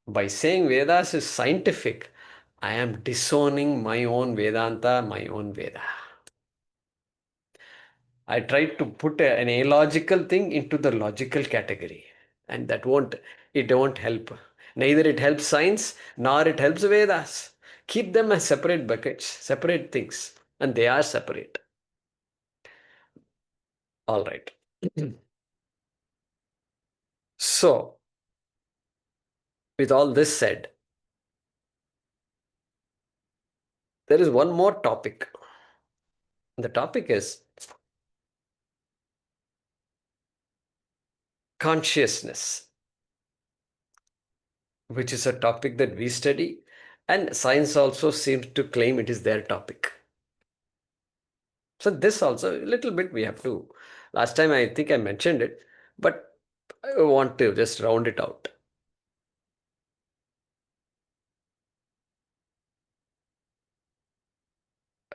by saying Vedas is scientific, I am disowning my own Vedanta, my own Veda. I tried to put an illogical thing into the logical category, and it won't help. Neither it helps science nor it helps Vedas. Keep them as separate buckets, separate things, and they are separate. All right. So, with all this said, there is one more topic. The topic is consciousness, which is a topic that we study, and science also seems to claim it is their topic. So this also a little bit we have to. Last time I think I mentioned it, but I want to just round it out.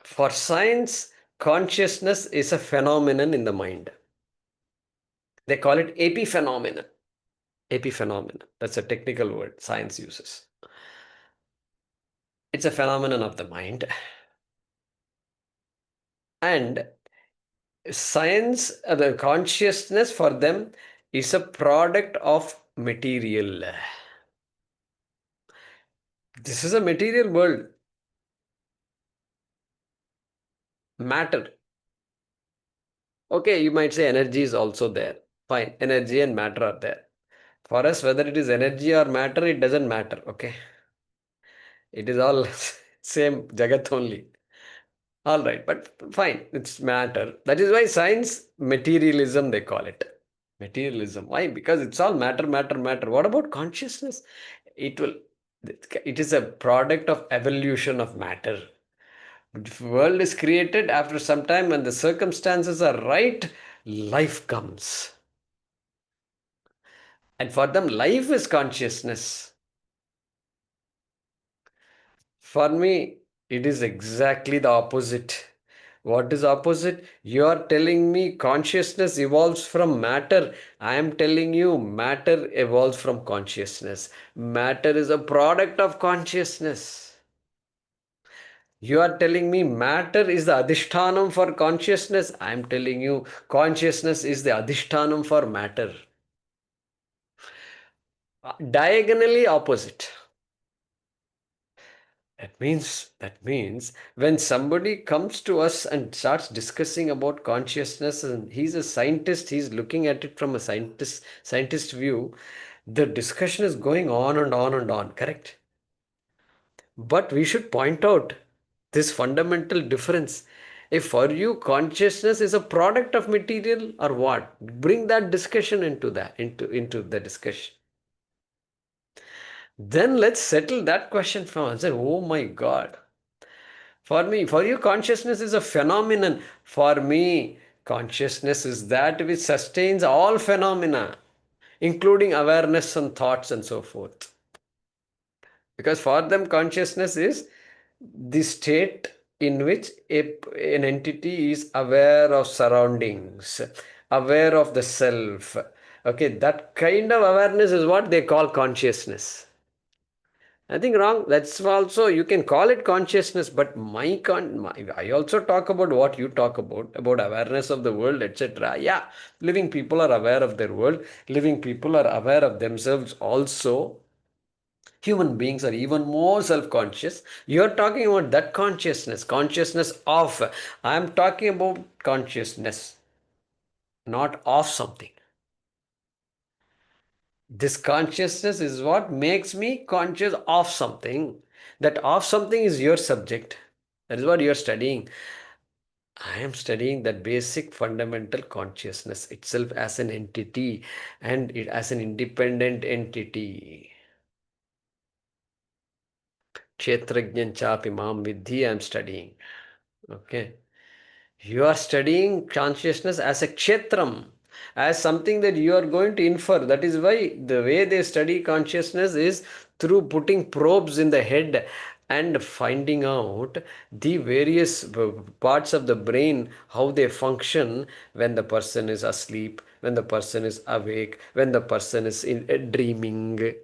For science, consciousness is a phenomenon in the mind. They call it epiphenomenon. Epiphenomenon. That's a technical word science uses. It's a phenomenon of the mind. And science, the consciousness for them is a product of material. This is a material world. Matter. Okay, you might say energy is also there. Fine, energy and matter are there. For us, whether it is energy or matter, it doesn't matter. Okay, it is all same Jagat only. All right, but fine, it's matter. That is why science materialism they call it. Materialism. Why? Because it's all matter, matter, matter. What about consciousness? It will. It is a product of evolution of matter. If world is created after some time when the circumstances are right, life comes. And for them, life is consciousness. For me, it is exactly the opposite. What is opposite? You are telling me consciousness evolves from matter. I am telling you matter evolves from consciousness. Matter is a product of consciousness. You are telling me matter is the adhishthanam for consciousness. I am telling you consciousness is the adhishthanam for matter. Diagonally opposite. That means when somebody comes to us and starts discussing about consciousness and he's a scientist, he's looking at it from a scientist view, the discussion is going on and on and on, correct? But we should point out this fundamental difference. If for you consciousness is a product of material or what? Bring that discussion into the discussion. Then let's settle that question from answer. Oh my God. For you, consciousness is a phenomenon. For me, consciousness is that which sustains all phenomena, including awareness and thoughts and so forth. Because for them, consciousness is the state in which an entity is aware of surroundings, aware of the self. Okay, that kind of awareness is what they call consciousness. Nothing wrong. That's also you can call it consciousness, but I also talk about what you talk about awareness of the world, etc. Yeah, living people are aware of their world. Living people are aware of themselves also. Human beings are even more self-conscious. You're talking about that consciousness of. I am talking about consciousness, not of something. This consciousness is what makes me conscious of something. That of something is your subject. That is what you are studying. I am studying that basic fundamental consciousness itself as an entity and it as an independent entity. Kshetrajnan chapi mam vidhi I am studying. Okay. You are studying consciousness as a kshetram, as something that you are going to infer. That is why the way they study consciousness is through putting probes in the head and finding out the various parts of the brain, how they function when the person is asleep, when the person is awake, when the person is dreaming.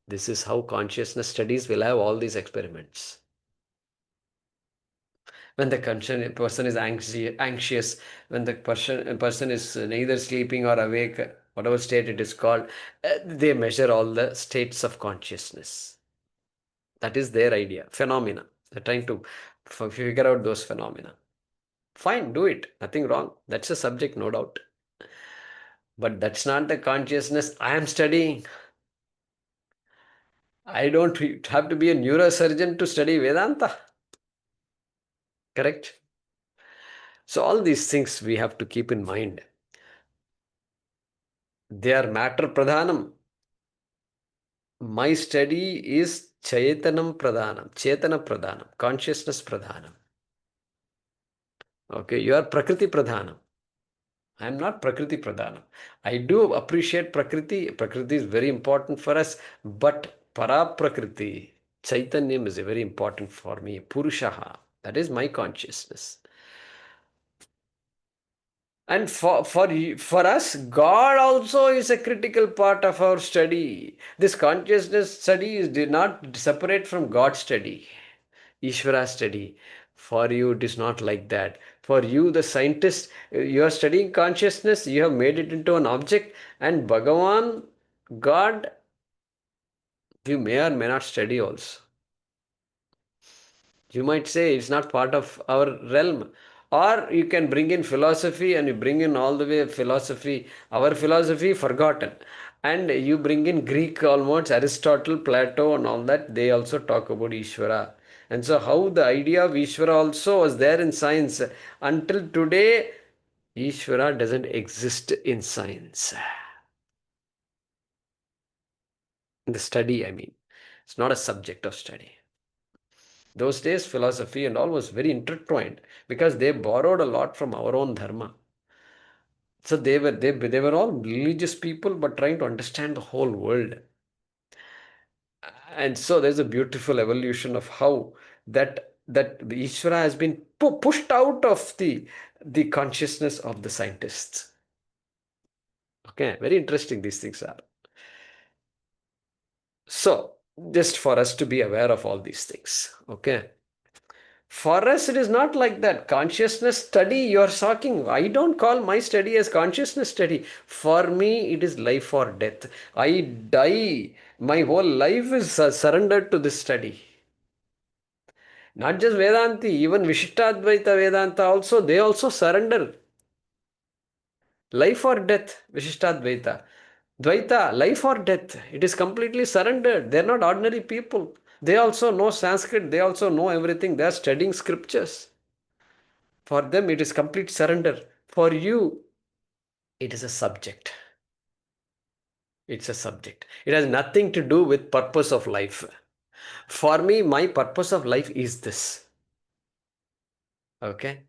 This is how consciousness studies will have all these experiments. When the person is anxious, when the person is neither sleeping or awake, whatever state it is called, they measure all the states of consciousness. That is their idea, phenomena. They're trying to figure out those phenomena. Fine, do it. Nothing wrong. That's a subject, no doubt. But that's not the consciousness I am studying. I don't have to be a neurosurgeon to study Vedanta. Correct? So all these things we have to keep in mind. They are matter pradhanam. My study is Chetana Pradhanam, consciousness Pradhanam. Okay, you are Prakriti Pradhanam. I am not Prakriti Pradhanam. I do appreciate Prakriti. Prakriti is very important for us, but Para Prakriti, Chaitanyam is very important for me. Purushaha, that is my consciousness. And for us, God also is a critical part of our study. This consciousness study is did not separate from God study, Ishvara study. For you, it is not like that. For you, the scientist, you are studying consciousness, you have made it into an object, and Bhagavan, God, you may or may not study also. You might say it's not part of our realm. Or you can bring in philosophy, and you bring in all the way philosophy, our philosophy forgotten. And you bring in Greek almost, Aristotle, Plato, and all that, they also talk about Ishvara. And so, how the idea of Ishvara also was there in science. Until today, Ishvara doesn't exist in science. In the study, I mean. It's not a subject of study. Those days, philosophy and all was very intertwined because they borrowed a lot from our own dharma. So they were all religious people, but trying to understand the whole world. And so there's a beautiful evolution of how that the Ishvara has been pushed out of the consciousness of the scientists. Okay, very interesting these things are. So just for us to be aware of all these things. Okay. For us, it is not like that. Consciousness study, you're talking. I don't call my study as consciousness study. For me, it is life or death. I die. My whole life is surrendered to this study. Not just Vedanti, even Vishishtadvaita Vedanta also, they also surrender. Life or death, Vishishtadvaita. Dvaita, life or death. It is completely surrendered. They're not ordinary people. They also know Sanskrit. They also know everything. They are studying scriptures. For them, it is complete surrender. For you, it is a subject. It's a subject. It has nothing to do with purpose of life. For me, my purpose of life is this. Okay?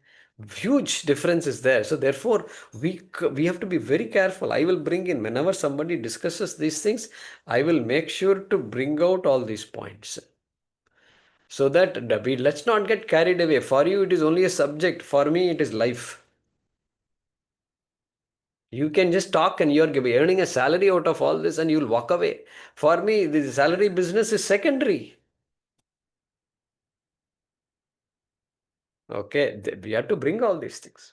Huge difference is there. So therefore, we have to be very careful. I will bring in, whenever somebody discusses these things, I will make sure to bring out all these points. So that let's not get carried away. For you, it is only a subject. For me, it is life. You can just talk and you're earning a salary out of all this and you'll walk away. For me, the salary business is secondary. Okay, we have to bring all these things.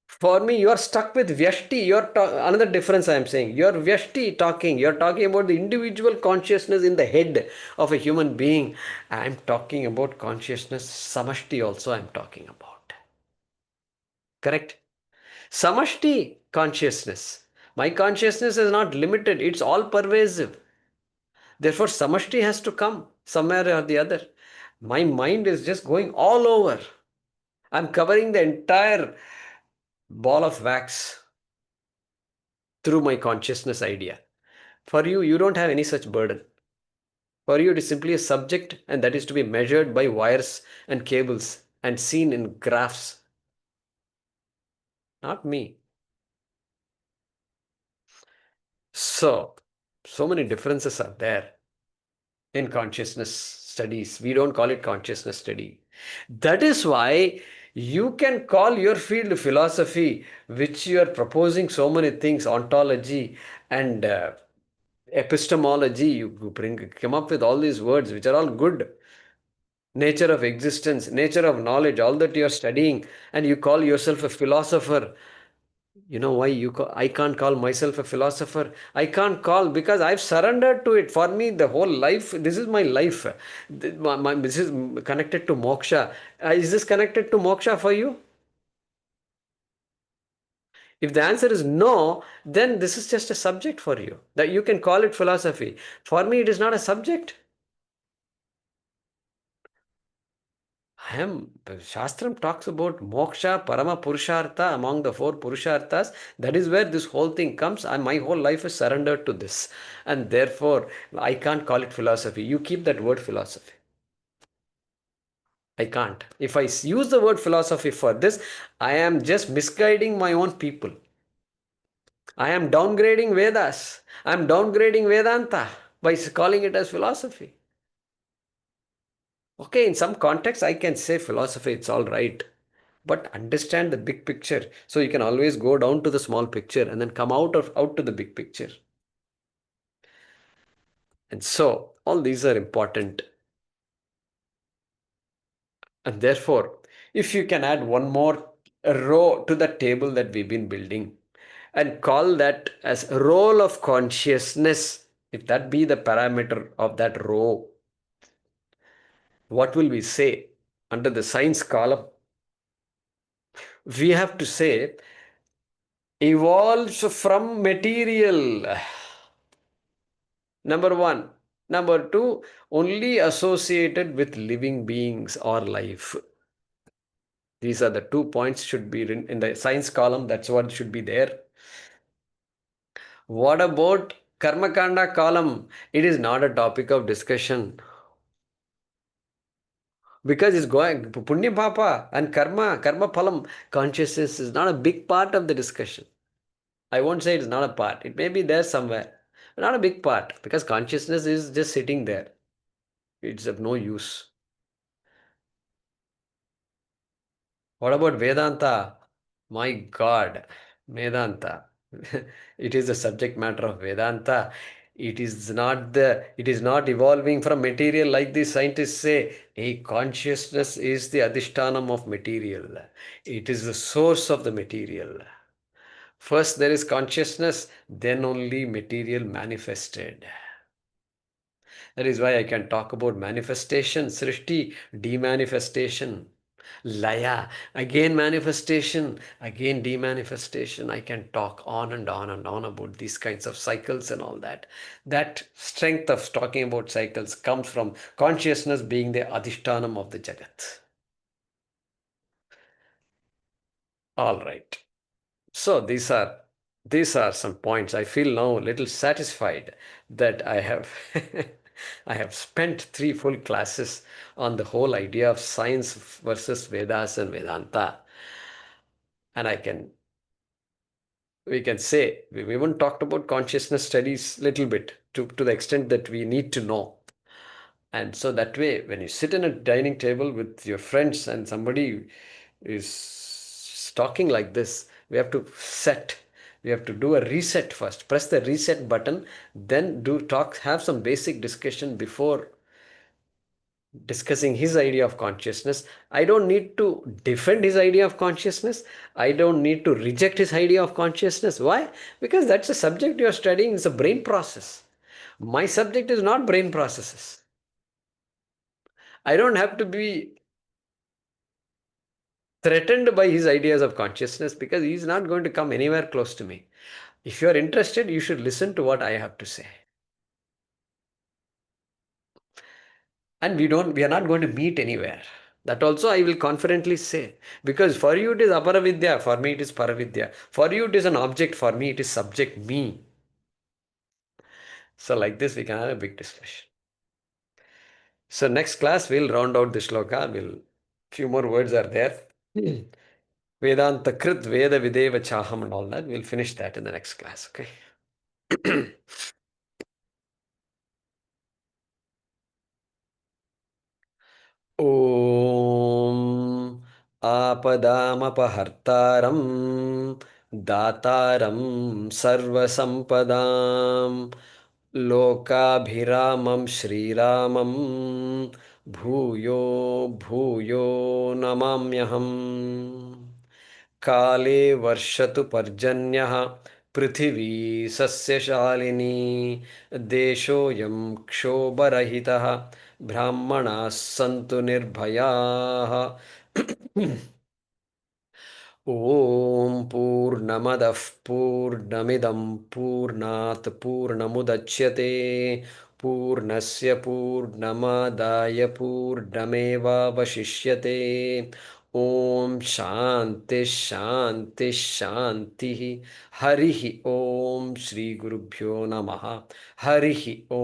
For me, you are stuck with Vyashti. Another difference I am saying. You're Vyashti talking. You're talking about the individual consciousness in the head of a human being. I'm talking about consciousness. Samashti also I'm talking about. Correct? Samashti consciousness. My consciousness is not limited. It's all pervasive. Therefore, samashti has to come somewhere or the other. My mind is just going all over. I'm covering the entire ball of wax through my consciousness idea. For you, you don't have any such burden. For you, it is simply a subject, and that is to be measured by wires and cables and seen in graphs. Not me. So many differences are there in consciousness studies. We don't call it consciousness study. That is why you can call your field philosophy, which you are proposing so many things, ontology and epistemology. You come up with all these words, which are all good. Nature of existence, nature of knowledge, all that you are studying, and you call yourself a philosopher. You know why I can't call myself a philosopher? I can't call because I've surrendered to it. For me, the whole life, this is my life. This is connected to moksha. Is this connected to moksha for you? If the answer is no, then this is just a subject for you. That you can call it philosophy. For me, it is not a subject. Shastram talks about moksha, parama purushartha among the four purusharthas. That is where this whole thing comes, and my whole life is surrendered to this. And therefore, I can't call it philosophy. You keep that word philosophy. I can't. If I use the word philosophy for this, I am just misguiding my own people. I am downgrading Vedas. I am downgrading Vedanta by calling it as philosophy. Okay, in some context, I can say philosophy, it's all right. But understand the big picture. So you can always go down to the small picture and then come out to the big picture. And so all these are important. And therefore, if you can add one more row to the table that we've been building and call that as role of consciousness, if that be the parameter of that row, what will we say? under the science column, we have to say evolves from material. Number one. Number two, only associated with living beings or life. These are the 2 points should be in the science column. That's what should be there. What about karma kanda column? It is not a topic of discussion because it's going punya papa and karma phalam. Consciousness is not a big part of the discussion. I won't say it's not a part. It may be there somewhere, but not a big part because consciousness is just sitting there. It's of no use. What about Vedanta? My God, Vedanta. It is the subject matter of Vedanta. It is not evolving from material like the scientists say. A consciousness is the adhishtanam of material. It is the source of the material. First there is consciousness, then only material manifested. That is why I can talk about manifestation, srishti, demanifestation, laya, again manifestation, again demanifestation. I can talk on and on and on about these kinds of cycles and all that. That strength of talking about cycles comes from consciousness being the adhishtanam of the jagat. All right. So these are some points. I feel now a little satisfied that I have I have spent 3 full classes on the whole idea of science versus Vedas and Vedanta. And we can say we even talked about consciousness studies little bit to the extent that we need to know. And so that way, when you sit in a dining table with your friends and somebody is talking like this, we have to do a reset first. Press the reset button, then have some basic discussion before discussing his idea of consciousness. I don't need to defend his idea of consciousness. I don't need to reject his idea of consciousness. Why? Because that's the subject you're studying, it's a brain process. My subject is not brain processes. I don't have to be threatened by his ideas of consciousness because he's not going to come anywhere close to me. If you're interested, you should listen to what I have to say. And we are not going to meet anywhere. That also I will confidently say. Because for you it is aparavidya, for me it is paravidya. For you it is an object, for me it is subject, me. So like this we can have a big discussion. So next class we'll round out the shloka. Few more words are there. vedAntakRdvedavideva cAham and all that. We'll finish that in the next class. Okay. ॐ आपदामपहर्तारं दातारं सर्वसम्पदां लोकाभिरामं श्रीरामं भूयो भूयो नमाम्यहम् काले वर्षतु पर्जन्यः पृथिवी सस्यशालिनी देशोऽयं क्षोभरहितः ब्राह्मणाः सन्तु निर्भयाः ॐ पूर्णमदः पूर्णमिदं पूर्णात् पूर्णमुदच्यते पूर्णस्य पूर्णमादाय पूर्णमेवावशिष्यते ॐ शान्ति शान्ति शान्तिः हरिः ॐ श्रीगुरुभ्यो नमः हरिः ॐ